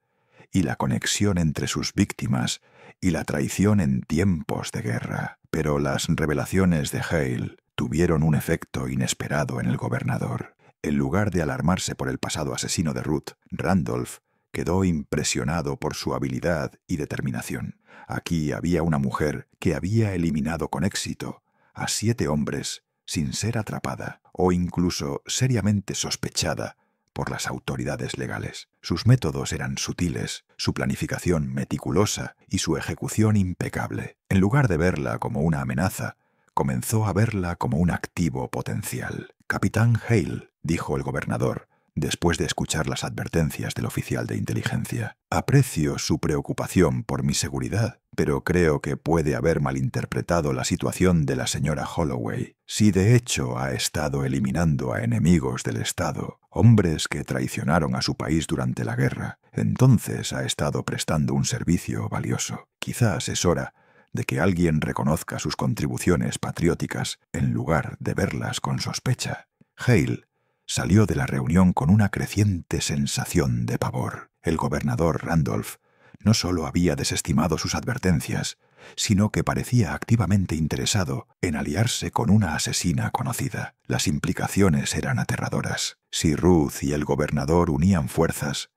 y la conexión entre sus víctimas y la traición en tiempos de guerra. Pero las revelaciones de Hale tuvieron un efecto inesperado en el gobernador. En lugar de alarmarse por el pasado asesino de Ruth, Randolph quedó impresionado por su habilidad y determinación. Aquí había una mujer que había eliminado con éxito a 7 hombres sin ser atrapada o incluso seriamente sospechada por las autoridades legales. Sus métodos eran sutiles, su planificación meticulosa y su ejecución impecable. En lugar de verla como una amenaza, comenzó a verla como un activo potencial. «Capitán Hale», dijo el gobernador, después de escuchar las advertencias del oficial de inteligencia, «aprecio su preocupación por mi seguridad, pero creo que puede haber malinterpretado la situación de la señora Holloway. Si de hecho ha estado eliminando a enemigos del Estado, hombres que traicionaron a su país durante la guerra, entonces ha estado prestando un servicio valioso. Quizás es hora de que alguien reconozca sus contribuciones patrióticas en lugar de verlas con sospecha». Hale salió de la reunión con una creciente sensación de pavor. El gobernador Randolph no solo había desestimado sus advertencias, sino que parecía activamente interesado en aliarse con una asesina conocida. Las implicaciones eran aterradoras. Si Ruth y el gobernador unían fuerzas,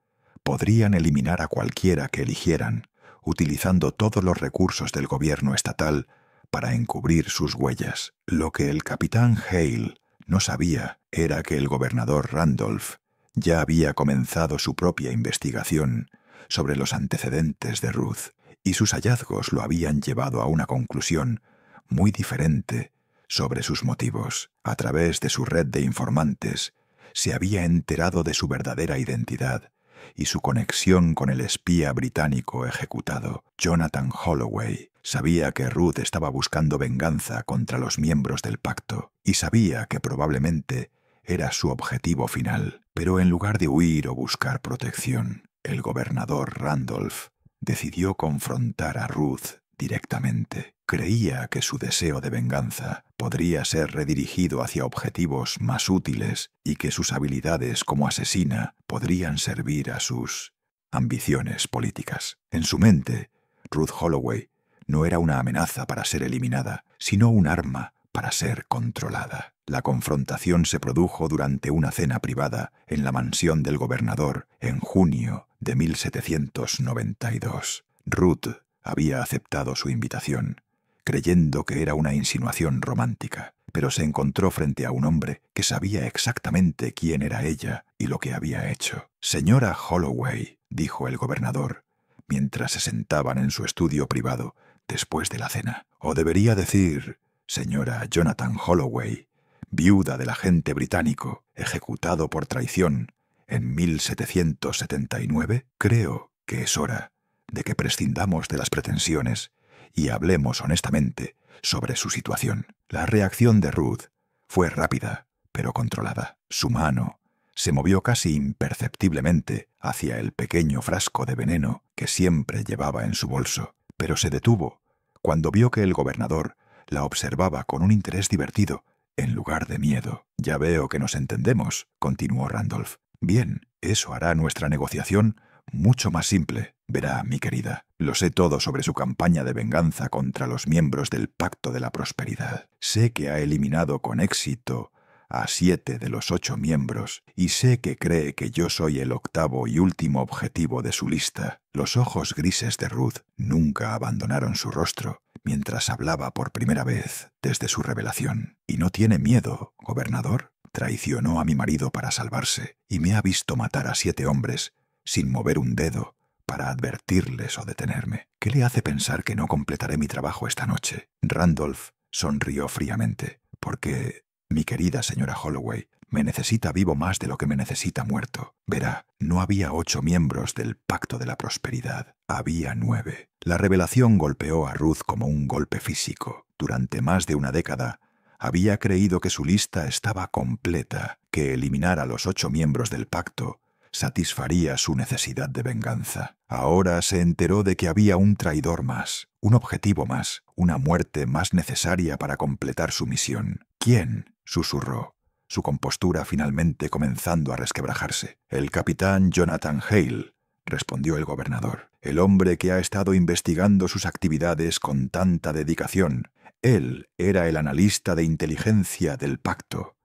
podrían eliminar a cualquiera que eligieran utilizando todos los recursos del gobierno estatal para encubrir sus huellas. Lo que el capitán Hale no sabía era que el gobernador Randolph ya había comenzado su propia investigación sobre los antecedentes de Ruth, y sus hallazgos lo habían llevado a una conclusión muy diferente sobre sus motivos. A través de su red de informantes, se había enterado de su verdadera identidad y su conexión con el espía británico ejecutado, Jonathan Holloway. Sabía que Ruth estaba buscando venganza contra los miembros del pacto, y sabía que probablemente era su objetivo final. Pero en lugar de huir o buscar protección, el gobernador Randolph decidió confrontar a Ruth directamente. Creía que su deseo de venganza podría ser redirigido hacia objetivos más útiles y que sus habilidades como asesina podrían servir a sus ambiciones políticas. En su mente, Ruth Holloway no era una amenaza para ser eliminada, sino un arma para ser controlada. La confrontación se produjo durante una cena privada en la mansión del gobernador en junio de 1792. Ruth había aceptado su invitación, creyendo que era una insinuación romántica, pero se encontró frente a un hombre que sabía exactamente quién era ella y lo que había hecho. «Señora Holloway», dijo el gobernador, mientras se sentaban en su estudio privado después de la cena. «O debería decir, señora Jonathan Holloway, viuda del agente británico ejecutado por traición en 1779, creo que es hora de que prescindamos de las pretensiones y hablemos honestamente sobre su situación». La reacción de Ruth fue rápida, pero controlada. Su mano se movió casi imperceptiblemente hacia el pequeño frasco de veneno que siempre llevaba en su bolso, pero se detuvo cuando vio que el gobernador la observaba con un interés divertido en lugar de miedo. «Ya veo que nos entendemos», continuó Randolph. «Bien, eso hará nuestra negociación mucho más simple. Verá, mi querida, lo sé todo sobre su campaña de venganza contra los miembros del Pacto de la Prosperidad. Sé que ha eliminado con éxito a 7 de los 8 miembros, y sé que cree que yo soy el octavo y último objetivo de su lista». Los ojos grises de Ruth nunca abandonaron su rostro mientras hablaba por primera vez desde su revelación. «¿Y no tiene miedo, gobernador? Traicionó a mi marido para salvarse y me ha visto matar a 7 hombres sin mover un dedo para advertirles o detenerme. ¿Qué le hace pensar que no completaré mi trabajo esta noche?» Randolph sonrió fríamente. «Porque, mi querida señora Holloway, me necesita vivo más de lo que me necesita muerto. Verá, no había 8 miembros del Pacto de la Prosperidad, había 9. La revelación golpeó a Ruth como un golpe físico. Durante más de una década había creído que su lista estaba completa, que eliminar a los 8 miembros del pacto satisfaría su necesidad de venganza. Ahora se enteró de que había un traidor más, un objetivo más, una muerte más necesaria para completar su misión. «¿Quién?», susurró, su compostura finalmente comenzando a resquebrajarse. «El capitán Jonathan Hale», respondió el gobernador, «el hombre que ha estado investigando sus actividades con tanta dedicación. Él era el analista de inteligencia del pacto,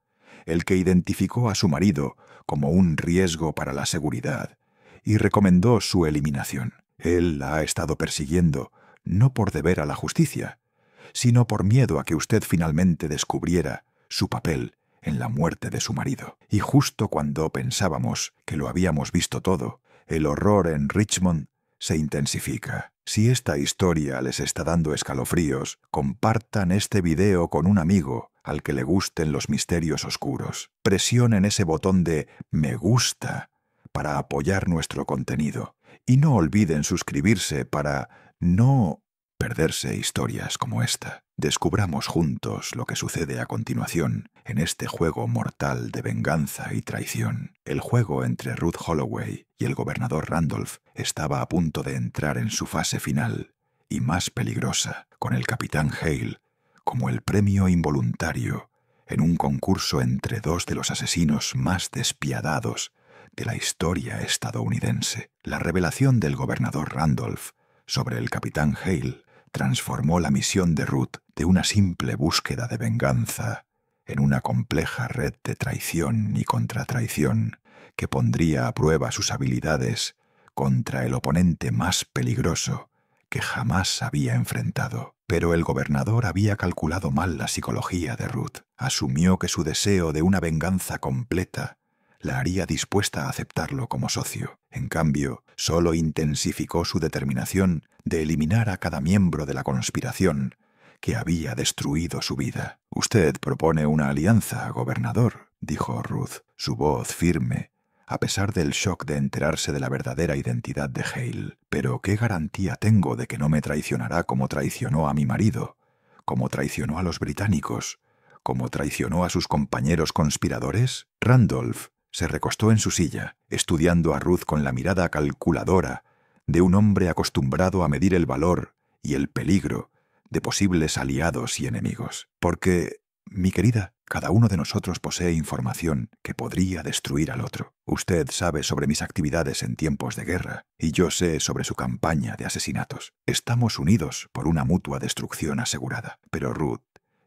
el que identificó a su marido como un riesgo para la seguridad y recomendó su eliminación. Él la ha estado persiguiendo no por deber a la justicia, sino por miedo a que usted finalmente descubriera su papel en la muerte de su marido. Y justo cuando pensábamos que lo habíamos visto todo, el horror en Richmond se intensifica. Si esta historia les está dando escalofríos, compartan este video con un amigo al que le gusten los misterios oscuros. Presionen ese botón de «Me gusta» para apoyar nuestro contenido. Y no olviden suscribirse para no perderse historias como esta. Descubramos juntos lo que sucede a continuación en este juego mortal de venganza y traición. El juego entre Ruth Holloway y el gobernador Randolph estaba a punto de entrar en su fase final y más peligrosa, con el capitán Hale como el premio involuntario en un concurso entre 2 de los asesinos más despiadados de la historia estadounidense. La revelación del gobernador Randolph sobre el capitán Hale transformó la misión de Ruth de una simple búsqueda de venganza en una compleja red de traición y contratraición que pondría a prueba sus habilidades contra el oponente más peligroso que jamás había enfrentado. Pero el gobernador había calculado mal la psicología de Ruth. Asumió que su deseo de una venganza completa la haría dispuesta a aceptarlo como socio. En cambio, solo intensificó su determinación de eliminar a cada miembro de la conspiración que había destruido su vida. «Usted propone una alianza, gobernador», dijo Ruth, su voz firme, a pesar del shock de enterarse de la verdadera identidad de Hale. «Pero ¿qué garantía tengo de que no me traicionará como traicionó a mi marido, como traicionó a los británicos, como traicionó a sus compañeros conspiradores?» Randolph se recostó en su silla, estudiando a Ruth con la mirada calculadora de un hombre acostumbrado a medir el valor y el peligro de posibles aliados y enemigos. «Porque, mi querida, cada uno de nosotros posee información que podría destruir al otro. Usted sabe sobre mis actividades en tiempos de guerra y yo sé sobre su campaña de asesinatos. Estamos unidos por una mutua destrucción asegurada». Pero Ruth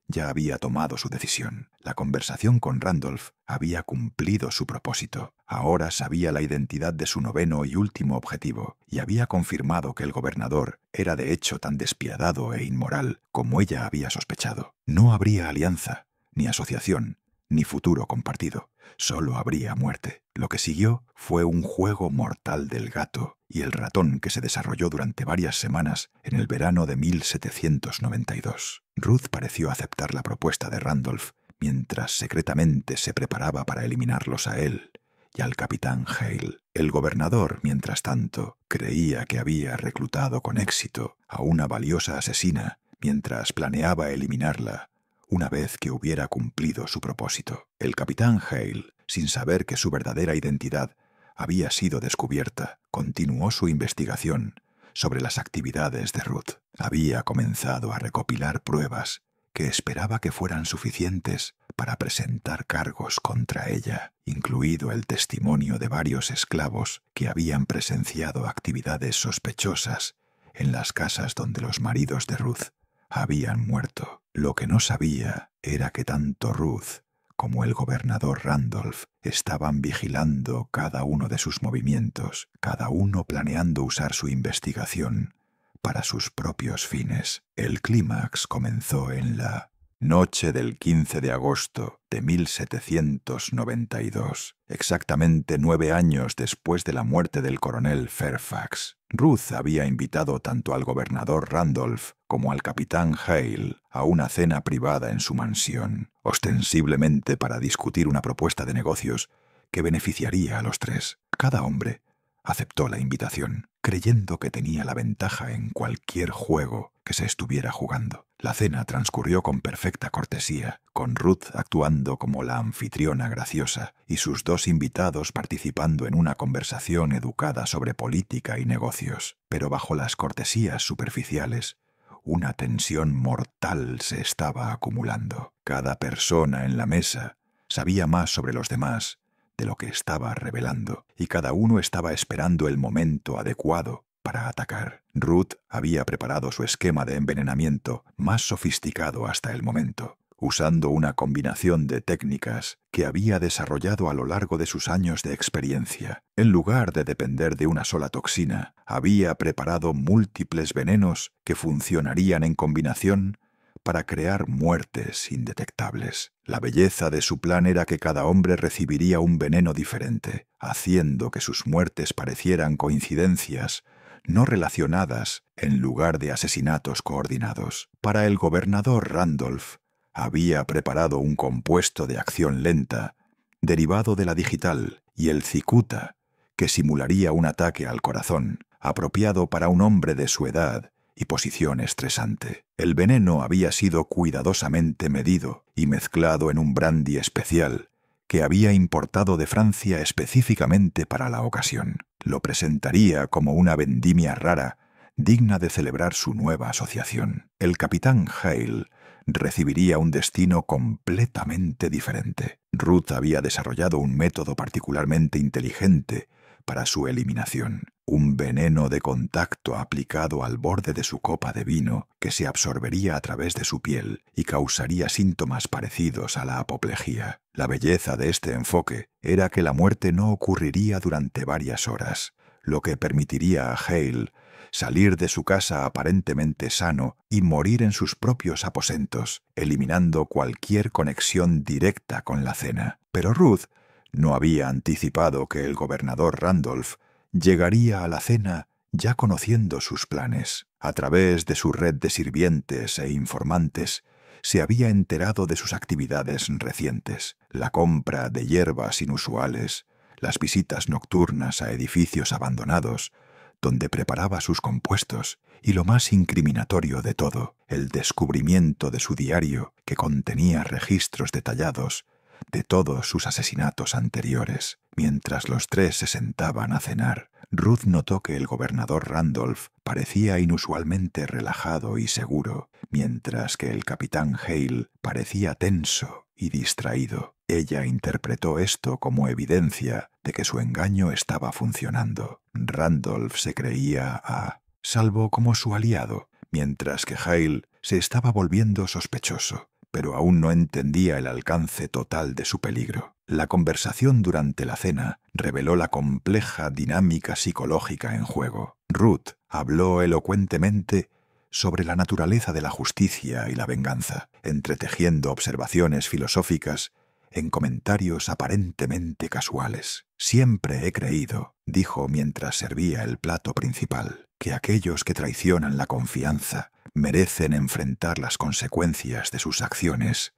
ya había tomado su decisión. La conversación con Randolph había cumplido su propósito. Ahora sabía la identidad de su noveno y último objetivo y había confirmado que el gobernador era de hecho tan despiadado e inmoral como ella había sospechado. No habría alianza, ni asociación, ni futuro compartido. Solo habría muerte. Lo que siguió fue un juego mortal del gato y el ratón que se desarrolló durante varias semanas en el verano de 1792. Ruth pareció aceptar la propuesta de Randolph mientras secretamente se preparaba para eliminarlos a él y al capitán Hale. El gobernador, mientras tanto, creía que había reclutado con éxito a una valiosa asesina mientras planeaba eliminarla una vez que hubiera cumplido su propósito. El capitán Hale, sin saber que su verdadera identidad había sido descubierta, continuó su investigación sobre las actividades de Ruth. Había comenzado a recopilar pruebas que esperaba que fueran suficientes para presentar cargos contra ella, incluido el testimonio de varios esclavos que habían presenciado actividades sospechosas en las casas donde los maridos de Ruth habían muerto. Lo que no sabía era que tanto Ruth como el gobernador Randolph estaban vigilando cada uno de sus movimientos, cada uno planeando usar su investigación para sus propios fines. El clímax comenzó en la noche del 15 de agosto de 1792, exactamente 9 años después de la muerte del coronel Fairfax. Ruth había invitado tanto al gobernador Randolph como al capitán Hale a una cena privada en su mansión, ostensiblemente para discutir una propuesta de negocios que beneficiaría a los tres. Cada hombre aceptó la invitación, creyendo que tenía la ventaja en cualquier juego que se estuviera jugando. La cena transcurrió con perfecta cortesía, con Ruth actuando como la anfitriona graciosa y sus dos invitados participando en una conversación educada sobre política y negocios. Pero bajo las cortesías superficiales, una tensión mortal se estaba acumulando. Cada persona en la mesa sabía más sobre los demás de lo que estaba revelando, y cada uno estaba esperando el momento adecuado para atacar. Ruth había preparado su esquema de envenenamiento más sofisticado hasta el momento, usando una combinación de técnicas que había desarrollado a lo largo de sus años de experiencia. En lugar de depender de una sola toxina, había preparado múltiples venenos que funcionarían en combinación para crear muertes indetectables. La belleza de su plan era que cada hombre recibiría un veneno diferente, haciendo que sus muertes parecieran coincidencias no relacionadas en lugar de asesinatos coordinados. Para el gobernador Randolph, había preparado un compuesto de acción lenta, derivado de la digital, y el cicuta, que simularía un ataque al corazón, apropiado para un hombre de su edad y posición estresante. El veneno había sido cuidadosamente medido y mezclado en un brandy especial que había importado de Francia específicamente para la ocasión. Lo presentaría como una vendimia rara, digna de celebrar su nueva asociación. El capitán Hale recibiría un destino completamente diferente. Ruth había desarrollado un método particularmente inteligente para su eliminación, un veneno de contacto aplicado al borde de su copa de vino que se absorbería a través de su piel y causaría síntomas parecidos a la apoplejía. La belleza de este enfoque era que la muerte no ocurriría durante varias horas, lo que permitiría a Hale salir de su casa aparentemente sano y morir en sus propios aposentos, eliminando cualquier conexión directa con la cena. Pero Ruth no había anticipado que el gobernador Randolph llegaría a la cena ya conociendo sus planes. A través de su red de sirvientes e informantes, se había enterado de sus actividades recientes: la compra de hierbas inusuales, las visitas nocturnas a edificios abandonados, donde preparaba sus compuestos, y lo más incriminatorio de todo, el descubrimiento de su diario, que contenía registros detallados de todos sus asesinatos anteriores. Mientras los tres se sentaban a cenar, Ruth notó que el gobernador Randolph parecía inusualmente relajado y seguro, mientras que el capitán Hale parecía tenso y distraído. Ella interpretó esto como evidencia de que su engaño estaba funcionando. Randolph se creía a salvo como su aliado, mientras que Hale se estaba volviendo sospechoso, pero aún no entendía el alcance total de su peligro. La conversación durante la cena reveló la compleja dinámica psicológica en juego. Ruth habló elocuentemente sobre la naturaleza de la justicia y la venganza, entretejiendo observaciones filosóficas en comentarios aparentemente casuales. «Siempre he creído», dijo mientras servía el plato principal, «que aquellos que traicionan la confianza merecen enfrentar las consecuencias de sus acciones,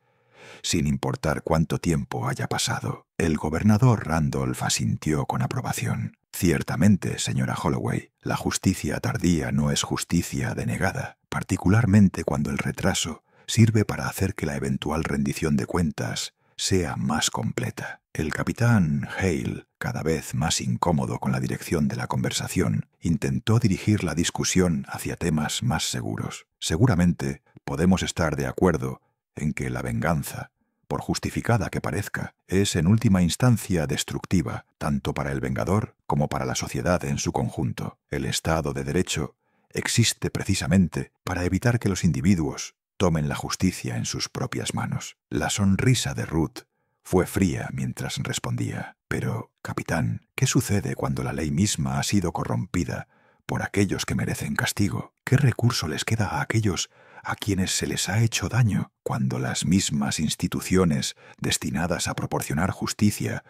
sin importar cuánto tiempo haya pasado». El gobernador Randolph asintió con aprobación. «Ciertamente, señora Holloway, la justicia tardía no es justicia denegada, particularmente cuando el retraso sirve para hacer que la eventual rendición de cuentas sea más completa». El capitán Hale, cada vez más incómodo con la dirección de la conversación, intentó dirigir la discusión hacia temas más seguros. «Seguramente podemos estar de acuerdo en que la venganza, por justificada que parezca, es en última instancia destructiva, tanto para el vengador como para la sociedad en su conjunto. El Estado de Derecho existe precisamente para evitar que los individuos tomen la justicia en sus propias manos». La sonrisa de Ruth fue fría mientras respondía. «Pero, capitán, ¿qué sucede cuando la ley misma ha sido corrompida por aquellos que merecen castigo? ¿Qué recurso les queda a aquellos a quienes se les ha hecho daño, cuando las mismas instituciones destinadas a proporcionar justicia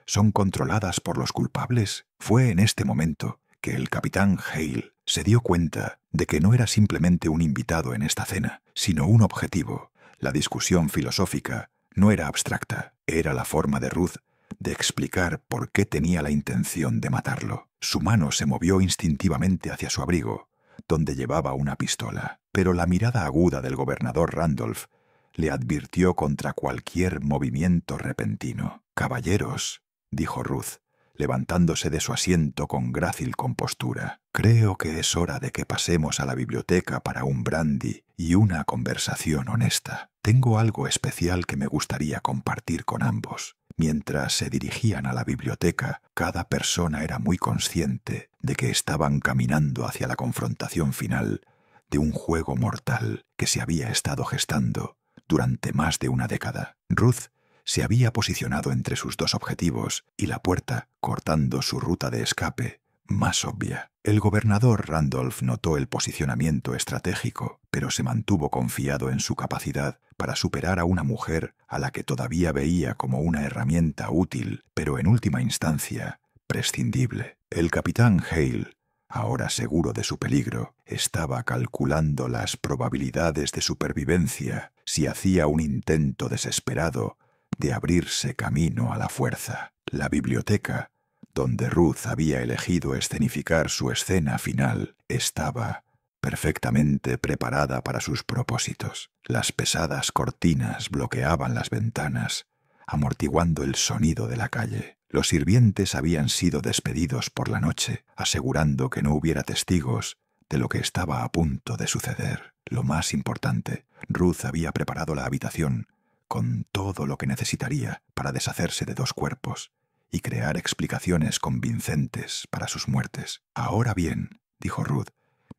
son controladas por los culpables?» Fue en este momento que el capitán Hale se dio cuenta de que no era simplemente un invitado en esta cena, sino un objetivo. La discusión filosófica no era abstracta, era la forma de Ruth de explicar por qué tenía la intención de matarlo. Su mano se movió instintivamente hacia su abrigo, donde llevaba una pistola, pero la mirada aguda del gobernador Randolph le advirtió contra cualquier movimiento repentino. «Caballeros», dijo Ruth, levantándose de su asiento con grácil compostura, «creo que es hora de que pasemos a la biblioteca para un brandy y una conversación honesta. Tengo algo especial que me gustaría compartir con ambos». Mientras se dirigían a la biblioteca, cada persona era muy consciente de que estaban caminando hacia la confrontación final de un juego mortal que se había estado gestando durante más de una década. Ruth se había posicionado entre sus dos objetivos y la puerta, cortando su ruta de escape más obvia. El gobernador Randolph notó el posicionamiento estratégico, pero se mantuvo confiado en su capacidad para superar a una mujer a la que todavía veía como una herramienta útil, pero en última instancia prescindible. El capitán Hale, ahora seguro de su peligro, estaba calculando las probabilidades de supervivencia si hacía un intento desesperado de abrirse camino a la fuerza. La biblioteca, donde Ruth había elegido escenificar su escena final, estaba perfectamente preparada para sus propósitos. Las pesadas cortinas bloqueaban las ventanas, amortiguando el sonido de la calle. Los sirvientes habían sido despedidos por la noche, asegurando que no hubiera testigos de lo que estaba a punto de suceder. Lo más importante, Ruth había preparado la habitación con todo lo que necesitaría para deshacerse de dos cuerpos y crear explicaciones convincentes para sus muertes. «Ahora bien», dijo Ruth,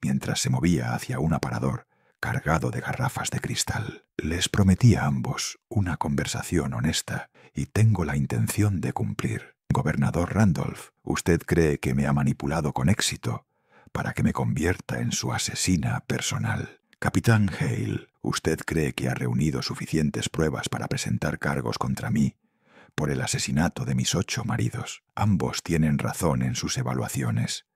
mientras se movía hacia un aparador cargado de garrafas de cristal, «les prometí a ambos una conversación honesta y tengo la intención de cumplir. Gobernador Randolph, usted cree que me ha manipulado con éxito para que me convierta en su asesina personal. Capitán Hale, ¿usted cree que ha reunido suficientes pruebas para presentar cargos contra mí por el asesinato de mis 8 maridos? Ambos tienen razón en sus evaluaciones,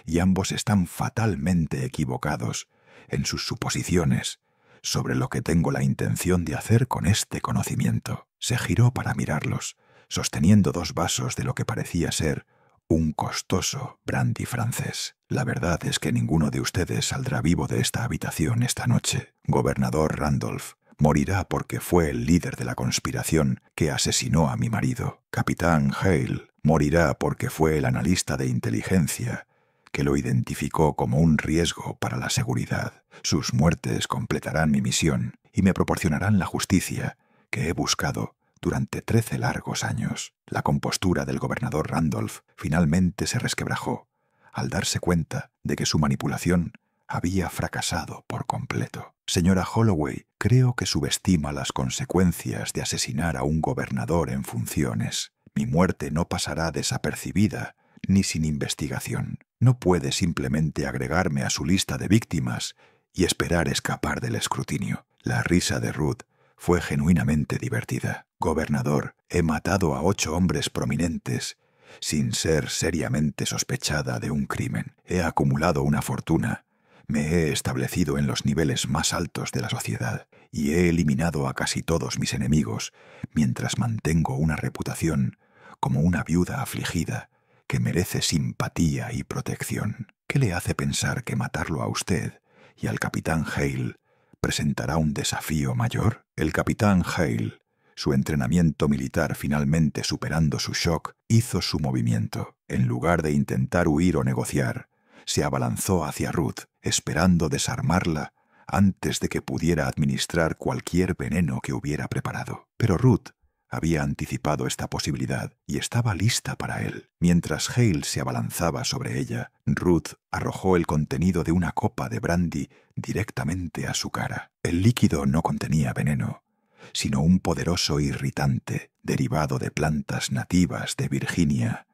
y ambos están fatalmente equivocados en sus suposiciones sobre lo que tengo la intención de hacer con este conocimiento. Se giró para mirarlos, sosteniendo 2 vasos de lo que parecía ser un costoso brandy francés. La verdad es que ninguno de ustedes saldrá vivo de esta habitación esta noche. Gobernador Randolph morirá porque fue el líder de la conspiración que asesinó a mi marido. Capitán Hale morirá porque fue el analista de inteligencia que lo identificó como un riesgo para la seguridad. Sus muertes completarán mi misión y me proporcionarán la justicia que he buscado durante 13 largos años. La compostura del gobernador Randolph finalmente se resquebrajó al darse cuenta de que su manipulación había fracasado por completo. Señora Holloway, creo que subestima las consecuencias de asesinar a un gobernador en funciones. Mi muerte no pasará desapercibida ni sin investigación. No puede simplemente agregarme a su lista de víctimas y esperar escapar del escrutinio. La risa de Ruth fue genuinamente divertida. Gobernador, he matado a 8 hombres prominentes sin ser seriamente sospechada de un crimen. He acumulado una fortuna, me he establecido en los niveles más altos de la sociedad y he eliminado a casi todos mis enemigos mientras mantengo una reputación como una viuda afligida que merece simpatía y protección. ¿Qué le hace pensar que matarlo a usted y al capitán Hale presentará un desafío mayor? El capitán Hale, su entrenamiento militar finalmente superando su shock, hizo su movimiento. En lugar de intentar huir o negociar, se abalanzó hacia Ruth, esperando desarmarla antes de que pudiera administrar cualquier veneno que hubiera preparado. Pero Ruth había anticipado esta posibilidad y estaba lista para él. Mientras Hale se abalanzaba sobre ella, Ruth arrojó el contenido de una copa de brandy directamente a su cara. El líquido no contenía veneno, sino un poderoso irritante derivado de plantas nativas de Virginia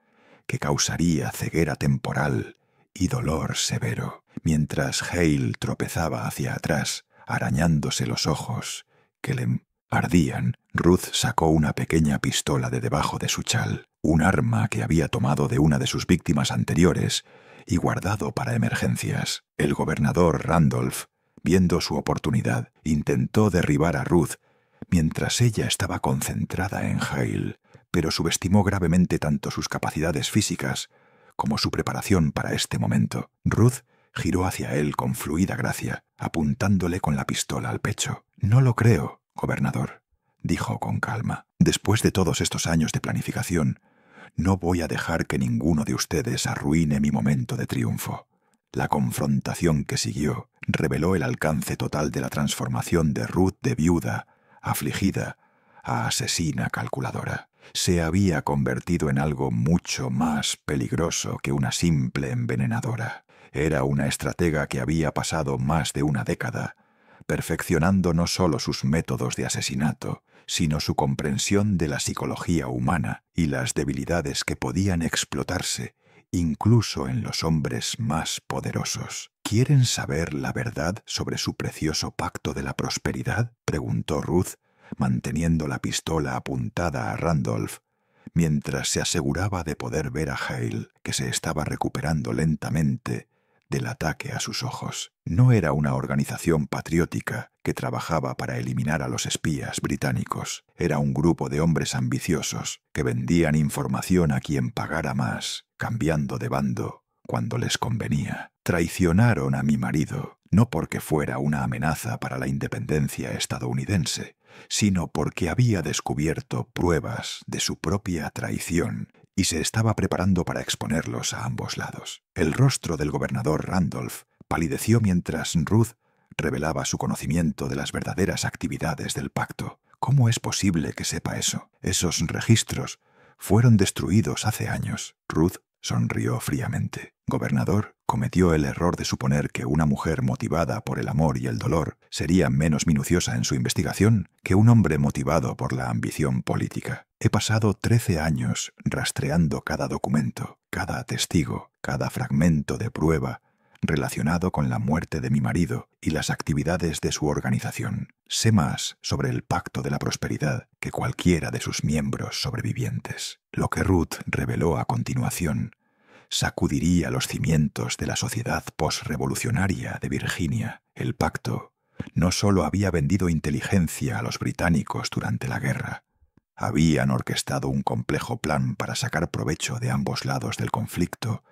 que causaría ceguera temporal y dolor severo. Mientras Hale tropezaba hacia atrás, arañándose los ojos que le ardían, Ruth sacó una pequeña pistola de debajo de su chal, un arma que había tomado de una de sus víctimas anteriores y guardado para emergencias. El gobernador Randolph, viendo su oportunidad, intentó derribar a Ruth mientras ella estaba concentrada en Hale, pero subestimó gravemente tanto sus capacidades físicas como su preparación para este momento. Ruth giró hacia él con fluida gracia, apuntándole con la pistola al pecho. «No lo creo, gobernador», dijo con calma. «Después de todos estos años de planificación, no voy a dejar que ninguno de ustedes arruine mi momento de triunfo». La confrontación que siguió reveló el alcance total de la transformación de Ruth de viuda, afligida, a asesina calculadora. Se había convertido en algo mucho más peligroso que una simple envenenadora. Era una estratega que había pasado más de una década perfeccionando no solo sus métodos de asesinato, sino su comprensión de la psicología humana y las debilidades que podían explotarse incluso en los hombres más poderosos. ¿Quieren saber la verdad sobre su precioso pacto de la prosperidad?, preguntó Ruth, manteniendo la pistola apuntada a Randolph, mientras se aseguraba de poder ver a Hale, que se estaba recuperando lentamente del ataque a sus ojos. No era una organización patriótica que trabajaba para eliminar a los espías británicos. Era un grupo de hombres ambiciosos que vendían información a quien pagara más, cambiando de bando cuando les convenía. Traicionaron a mi marido, no porque fuera una amenaza para la independencia estadounidense, sino porque había descubierto pruebas de su propia traición y se estaba preparando para exponerlos a ambos lados. El rostro del gobernador Randolph palideció mientras Ruth revelaba su conocimiento de las verdaderas actividades del pacto. ¿Cómo es posible que sepa eso? Esos registros fueron destruidos hace años. Ruth sonrió fríamente. Gobernador, cometió el error de suponer que una mujer motivada por el amor y el dolor sería menos minuciosa en su investigación que un hombre motivado por la ambición política. He pasado 13 años rastreando cada documento, cada testigo, cada fragmento de prueba, relacionado con la muerte de mi marido y las actividades de su organización. Sé más sobre el Pacto de la Prosperidad que cualquiera de sus miembros sobrevivientes. Lo que Ruth reveló a continuación sacudiría los cimientos de la sociedad posrevolucionaria de Virginia. El pacto no solo había vendido inteligencia a los británicos durante la guerra, habían orquestado un complejo plan para sacar provecho de ambos lados del conflicto,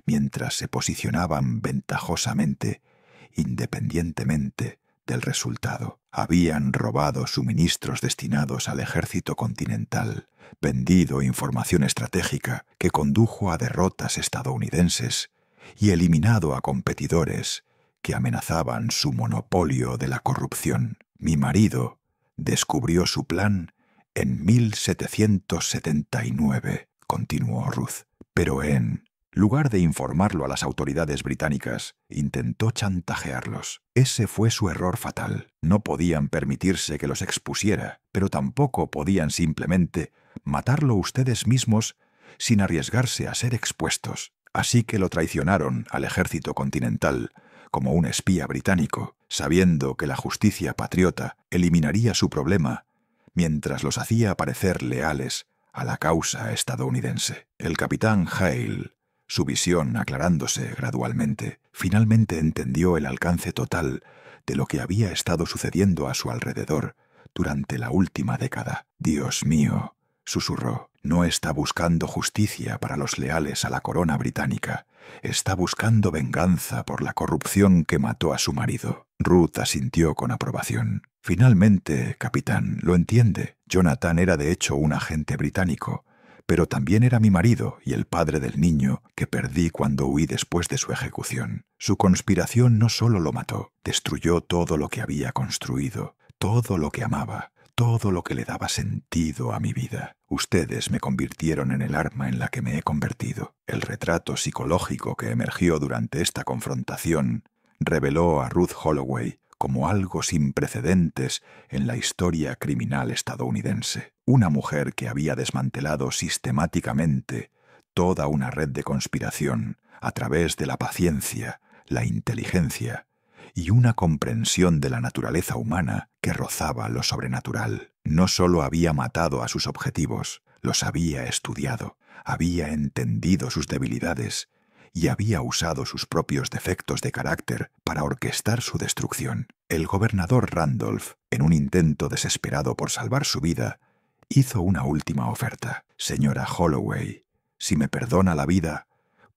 mientras se posicionaban ventajosamente, independientemente del resultado. Habían robado suministros destinados al ejército continental, vendido información estratégica que condujo a derrotas estadounidenses y eliminado a competidores que amenazaban su monopolio de la corrupción. Mi marido descubrió su plan en 1779, continuó Ruth, pero en lugar de informarlo a las autoridades británicas, intentó chantajearlos. Ese fue su error fatal. No podían permitirse que los expusiera, pero tampoco podían simplemente matarlo ustedes mismos sin arriesgarse a ser expuestos. Así que lo traicionaron al ejército continental como un espía británico, sabiendo que la justicia patriota eliminaría su problema mientras los hacía parecer leales a la causa estadounidense. El capitán Hale, su visión aclarándose gradualmente, finalmente entendió el alcance total de lo que había estado sucediendo a su alrededor durante la última década. «Dios mío», susurró, «no está buscando justicia para los leales a la corona británica. Está buscando venganza por la corrupción que mató a su marido». Ruth asintió con aprobación. «Finalmente, capitán, lo entiende. Jonathan era de hecho un agente británico, pero también era mi marido y el padre del niño que perdí cuando huí después de su ejecución. Su conspiración no solo lo mató, destruyó todo lo que había construido, todo lo que amaba, todo lo que le daba sentido a mi vida. Ustedes me convirtieron en el arma en la que me he convertido». El retrato psicológico que emergió durante esta confrontación reveló a Ruth Holloway como algo sin precedentes en la historia criminal estadounidense. Una mujer que había desmantelado sistemáticamente toda una red de conspiración a través de la paciencia, la inteligencia y una comprensión de la naturaleza humana que rozaba lo sobrenatural. No solo había matado a sus objetivos, los había estudiado, había entendido sus debilidades y había usado sus propios defectos de carácter para orquestar su destrucción. El gobernador Randolph, en un intento desesperado por salvar su vida, hizo una última oferta. «Señora Holloway, si me perdona la vida,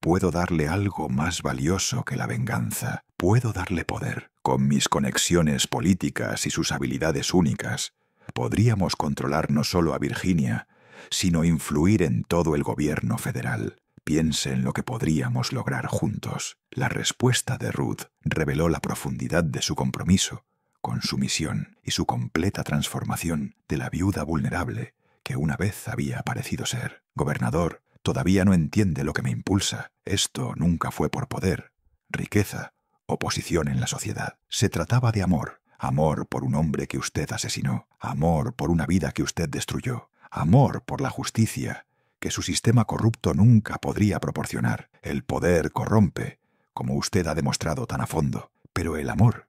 puedo darle algo más valioso que la venganza. Puedo darle poder. Con mis conexiones políticas y sus habilidades únicas, podríamos controlar no solo a Virginia, sino influir en todo el gobierno federal. Piense en lo que podríamos lograr juntos». La respuesta de Ruth reveló la profundidad de su compromiso con su misión y su completa transformación de la viuda vulnerable que una vez había parecido ser. «Gobernador, todavía no entiende lo que me impulsa. Esto nunca fue por poder, riqueza o posición en la sociedad. Se trataba de amor. Amor por un hombre que usted asesinó. Amor por una vida que usted destruyó. Amor por la justicia que su sistema corrupto nunca podría proporcionar. El poder corrompe, como usted ha demostrado tan a fondo, pero el amor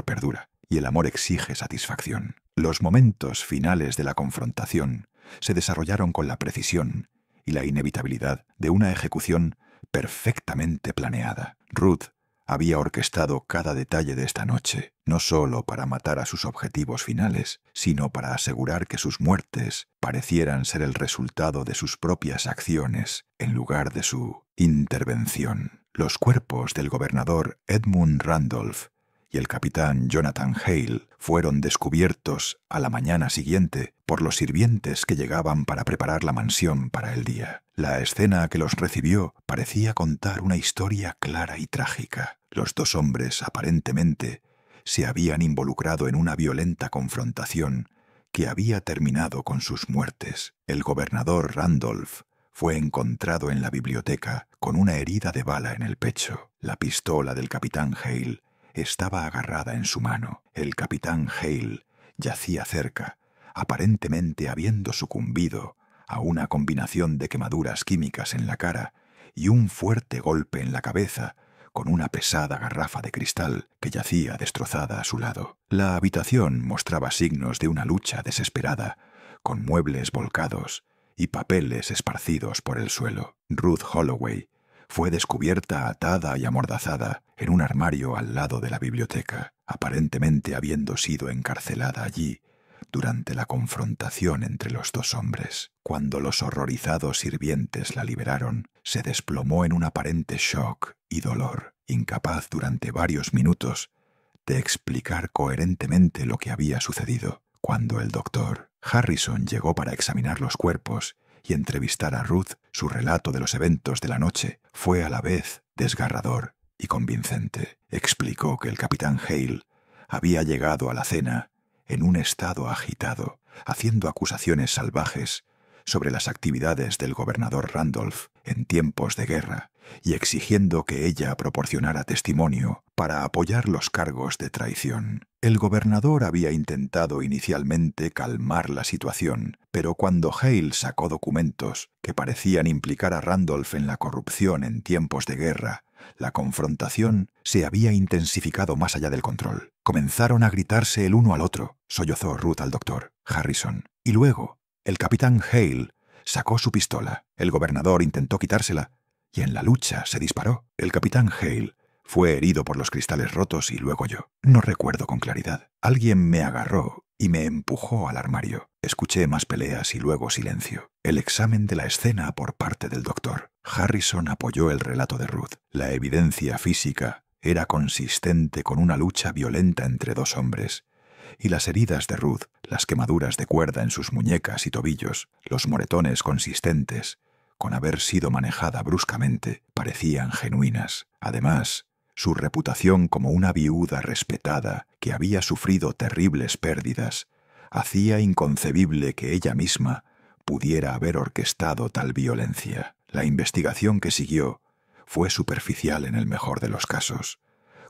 perdura, y el amor exige satisfacción». Los momentos finales de la confrontación se desarrollaron con la precisión y la inevitabilidad de una ejecución perfectamente planeada. Ruth había orquestado cada detalle de esta noche, no solo para matar a sus objetivos finales, sino para asegurar que sus muertes parecieran ser el resultado de sus propias acciones en lugar de su intervención. Los cuerpos del gobernador Edmund Randolph y el capitán Jonathan Hale fueron descubiertos a la mañana siguiente por los sirvientes que llegaban para preparar la mansión para el día. La escena que los recibió parecía contar una historia clara y trágica. Los dos hombres, aparentemente, se habían involucrado en una violenta confrontación que había terminado con sus muertes. El gobernador Randolph fue encontrado en la biblioteca con una herida de bala en el pecho. La pistola del capitán Hale estaba agarrada en su mano. El capitán Hale yacía cerca, aparentemente habiendo sucumbido a una combinación de quemaduras químicas en la cara y un fuerte golpe en la cabeza con una pesada garrafa de cristal que yacía destrozada a su lado. La habitación mostraba signos de una lucha desesperada, con muebles volcados y papeles esparcidos por el suelo. Ruth Holloway fue descubierta atada y amordazada en un armario al lado de la biblioteca, aparentemente habiendo sido encarcelada allí durante la confrontación entre los dos hombres. Cuando los horrorizados sirvientes la liberaron, se desplomó en un aparente shock y dolor, incapaz durante varios minutos de explicar coherentemente lo que había sucedido. Cuando el doctor Harrison llegó para examinar los cuerpos y entrevistar a Ruth, su relato de los eventos de la noche fue a la vez desgarrador y convincente. Explicó que el capitán Hale había llegado a la cena en un estado agitado, haciendo acusaciones salvajes sobre las actividades del gobernador Randolph en tiempos de guerra y exigiendo que ella proporcionara testimonio para apoyar los cargos de traición. El gobernador había intentado inicialmente calmar la situación, pero cuando Hale sacó documentos que parecían implicar a Randolph en la corrupción en tiempos de guerra, la confrontación se había intensificado más allá del control. Comenzaron a gritarse el uno al otro, sollozó Ruth al doctor Harrison. Y luego, el capitán Hale sacó su pistola. El gobernador intentó quitársela y en la lucha se disparó. El capitán Hale fue herido por los cristales rotos y luego yo. No recuerdo con claridad. Alguien me agarró y me empujó al armario. Escuché más peleas y luego silencio. El examen de la escena por parte del doctor Harrison apoyó el relato de Ruth. La evidencia física era consistente con una lucha violenta entre dos hombres, y las heridas de Ruth, las quemaduras de cuerda en sus muñecas y tobillos, los moretones consistentes, con haber sido manejada bruscamente, parecían genuinas. Además, su reputación como una viuda respetada que había sufrido terribles pérdidas hacía inconcebible que ella misma pudiera haber orquestado tal violencia. La investigación que siguió fue superficial en el mejor de los casos,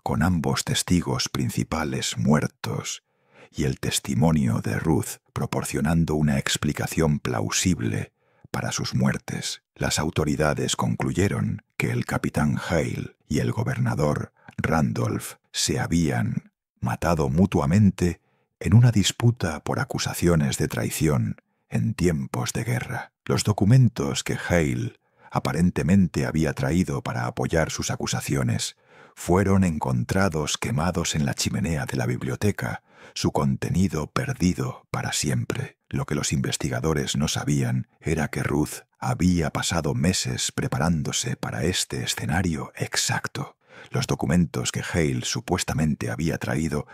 con ambos testigos principales muertos y el testimonio de Ruth proporcionando una explicación plausible para sus muertes. Las autoridades concluyeron que el capitán Hale y el gobernador Randolph se habían matado mutuamente en una disputa por acusaciones de traición en tiempos de guerra. Los documentos que Hale aparentemente había traído para apoyar sus acusaciones fueron encontrados quemados en la chimenea de la biblioteca, su contenido perdido para siempre. Lo que los investigadores no sabían era que Ruth había pasado meses preparándose para este escenario exacto. Los documentos que Hale supuestamente había traído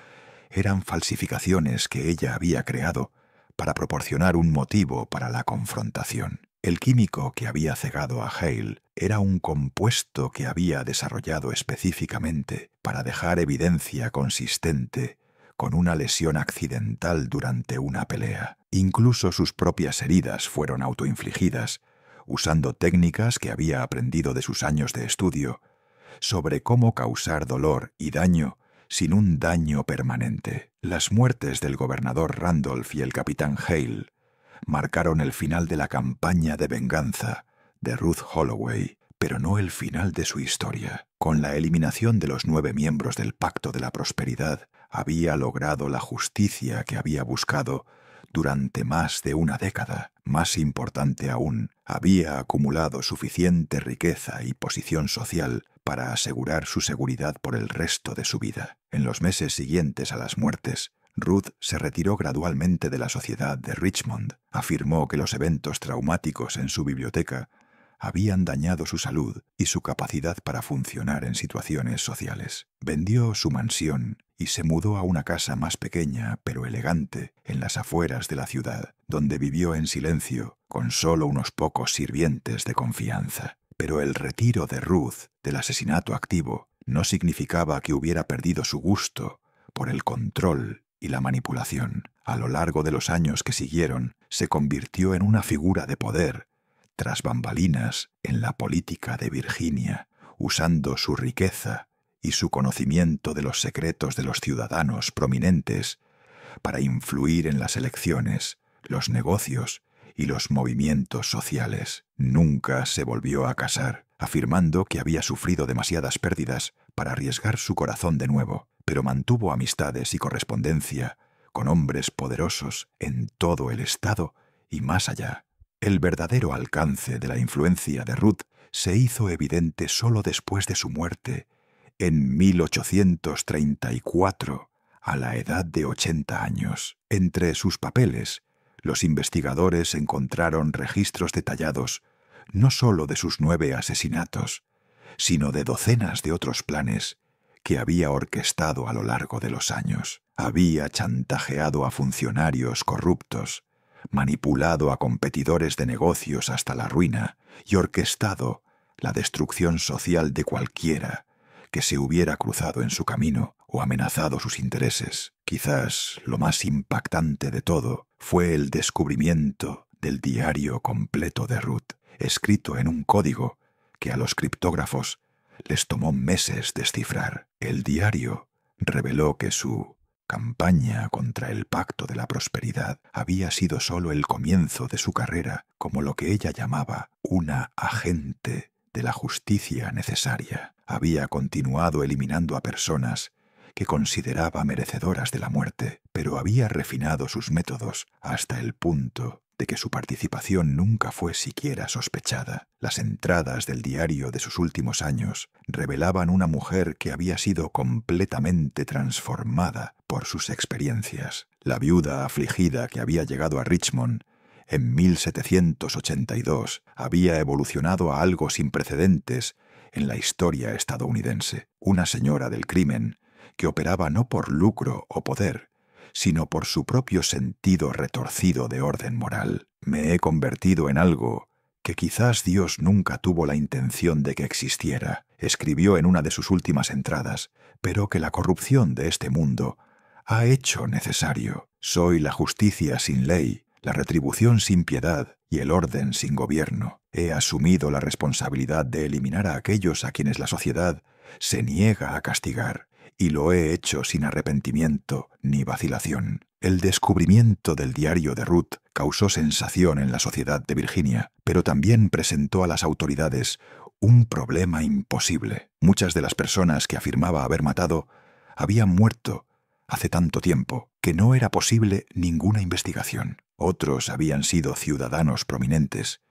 eran falsificaciones que ella había creado para proporcionar un motivo para la confrontación. El químico que había cegado a Hale era un compuesto que había desarrollado específicamente para dejar evidencia consistente con una lesión accidental durante una pelea. Incluso sus propias heridas fueron autoinfligidas, usando técnicas que había aprendido de sus años de estudio sobre cómo causar dolor y daño sin un daño permanente. Las muertes del gobernador Randolph y el capitán Hale marcaron el final de la campaña de venganza de Ruth Holloway, pero no el final de su historia. Con la eliminación de los 9 miembros del Pacto de la Prosperidad, había logrado la justicia que había buscado durante más de una década. Más importante aún, había acumulado suficiente riqueza y posición social para asegurar su seguridad por el resto de su vida. En los meses siguientes a las muertes, Ruth se retiró gradualmente de la sociedad de Richmond. Afirmó que los eventos traumáticos en su biblioteca habían dañado su salud y su capacidad para funcionar en situaciones sociales. Vendió su mansión y se mudó a una casa más pequeña pero elegante en las afueras de la ciudad, donde vivió en silencio con solo unos pocos sirvientes de confianza. Pero el retiro de Ruth del asesinato activo no significaba que hubiera perdido su gusto por el control y la manipulación. A lo largo de los años que siguieron, se convirtió en una figura de poder tras bambalinas en la política de Virginia, usando su riqueza y su conocimiento de los secretos de los ciudadanos prominentes para influir en las elecciones, los negocios y los movimientos sociales. Nunca se volvió a casar, afirmando que había sufrido demasiadas pérdidas para arriesgar su corazón de nuevo, pero mantuvo amistades y correspondencia con hombres poderosos en todo el estado y más allá. El verdadero alcance de la influencia de Ruth se hizo evidente solo después de su muerte, en 1834, a la edad de 80 años. Entre sus papeles, los investigadores encontraron registros detallados no solo de sus 9 asesinatos, sino de docenas de otros planes que había orquestado a lo largo de los años. Había chantajeado a funcionarios corruptos, manipulado a competidores de negocios hasta la ruina y orquestado la destrucción social de cualquiera que se hubiera cruzado en su camino o amenazado sus intereses. Quizás lo más impactante de todo fue el descubrimiento del diario completo de Ruth, escrito en un código que a los criptógrafos les tomó meses descifrar. El diario reveló que su campaña contra el Pacto de la Prosperidad había sido solo el comienzo de su carrera como lo que ella llamaba una agente de la justicia necesaria. Había continuado eliminando a personas que consideraba merecedoras de la muerte, pero había refinado sus métodos hasta el punto de que su participación nunca fue siquiera sospechada. Las entradas del diario de sus últimos años revelaban una mujer que había sido completamente transformada por sus experiencias. La viuda afligida que había llegado a Richmond en 1782 había evolucionado a algo sin precedentes en la historia estadounidense. Una señora del crimen que operaba no por lucro o poder, sino por su propio sentido retorcido de orden moral. Me he convertido en algo que quizás Dios nunca tuvo la intención de que existiera, escribió en una de sus últimas entradas, pero que la corrupción de este mundo ha hecho necesario. Soy la justicia sin ley, la retribución sin piedad y el orden sin gobierno. He asumido la responsabilidad de eliminar a aquellos a quienes la sociedad se niega a castigar, y lo he hecho sin arrepentimiento ni vacilación. El descubrimiento del diario de Ruth causó sensación en la sociedad de Virginia, pero también presentó a las autoridades un problema imposible. Muchas de las personas que afirmaba haber matado habían muerto hace tanto tiempo que no era posible ninguna investigación. Otros habían sido ciudadanos prominentes,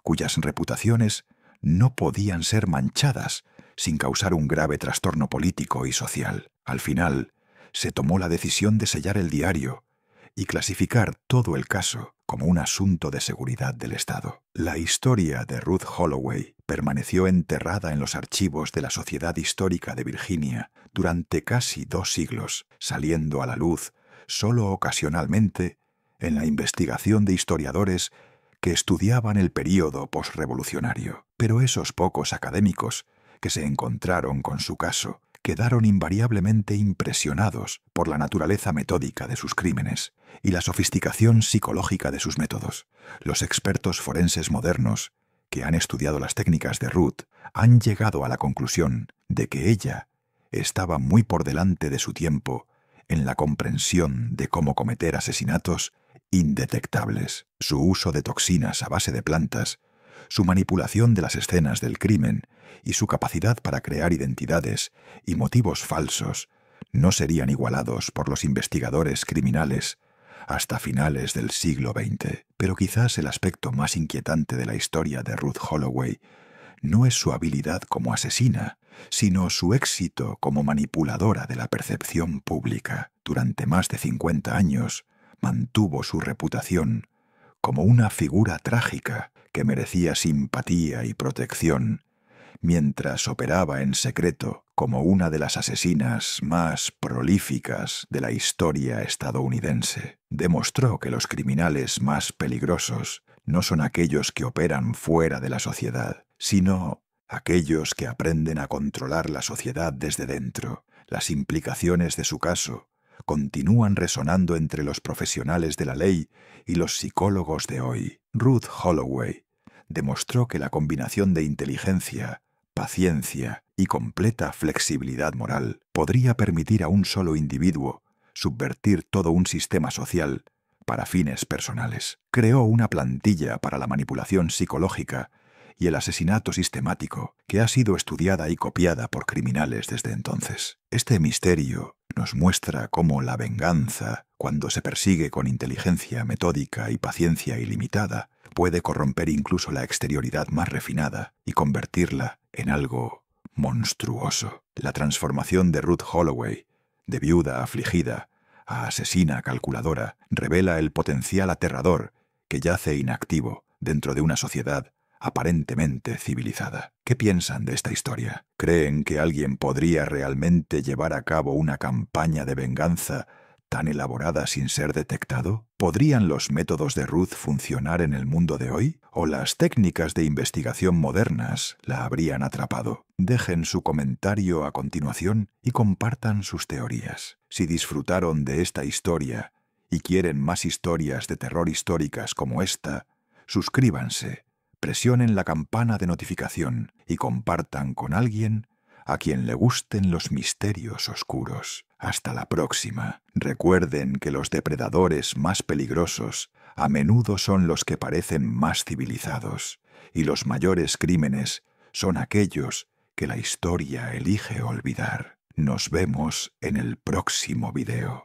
cuyas reputaciones no podían ser manchadas sin causar un grave trastorno político y social. Al final, se tomó la decisión de sellar el diario y clasificar todo el caso como un asunto de seguridad del Estado. La historia de Ruth Holloway permaneció enterrada en los archivos de la Sociedad Histórica de Virginia durante casi 2 siglos, saliendo a la luz solo ocasionalmente en la investigación de historiadores que estudiaban el período posrevolucionario. Pero esos pocos académicos que se encontraron con su caso quedaron invariablemente impresionados por la naturaleza metódica de sus crímenes y la sofisticación psicológica de sus métodos. Los expertos forenses modernos que han estudiado las técnicas de Ruth han llegado a la conclusión de que ella estaba muy por delante de su tiempo en la comprensión de cómo cometer asesinatos indetectables. Su uso de toxinas a base de plantas, su manipulación de las escenas del crimen y su capacidad para crear identidades y motivos falsos no serían igualados por los investigadores criminales hasta finales del siglo XX. Pero quizás el aspecto más inquietante de la historia de Ruth Holloway no es su habilidad como asesina, sino su éxito como manipuladora de la percepción pública. Durante más de 50 años mantuvo su reputación como una figura trágica que merecía simpatía y protección, mientras operaba en secreto como una de las asesinas más prolíficas de la historia estadounidense. Demostró que los criminales más peligrosos no son aquellos que operan fuera de la sociedad, sino aquellos que aprenden a controlar la sociedad desde dentro. Las implicaciones de su caso continúan resonando entre los profesionales de la ley y los psicólogos de hoy. Ruth Holloway demostró que la combinación de inteligencia, paciencia y completa flexibilidad moral podría permitir a un solo individuo subvertir todo un sistema social para fines personales. Creó una plantilla para la manipulación psicológica y el asesinato sistemático que ha sido estudiada y copiada por criminales desde entonces. Este misterio nos muestra cómo la venganza, cuando se persigue con inteligencia metódica y paciencia ilimitada, puede corromper incluso la exterioridad más refinada y convertirla en algo monstruoso. La transformación de Ruth Holloway, de viuda afligida a asesina calculadora, revela el potencial aterrador que yace inactivo dentro de una sociedad aparentemente civilizada. ¿Qué piensan de esta historia? ¿Creen que alguien podría realmente llevar a cabo una campaña de venganza tan elaborada sin ser detectado? ¿Podrían los métodos de Ruth funcionar en el mundo de hoy? ¿O las técnicas de investigación modernas la habrían atrapado? Dejen su comentario a continuación y compartan sus teorías. Si disfrutaron de esta historia y quieren más historias de terror históricas como esta, suscríbanse, presionen la campana de notificación y compartan con alguien a quien le gusten los misterios oscuros. Hasta la próxima. Recuerden que los depredadores más peligrosos a menudo son los que parecen más civilizados, y los mayores crímenes son aquellos que la historia elige olvidar. Nos vemos en el próximo video.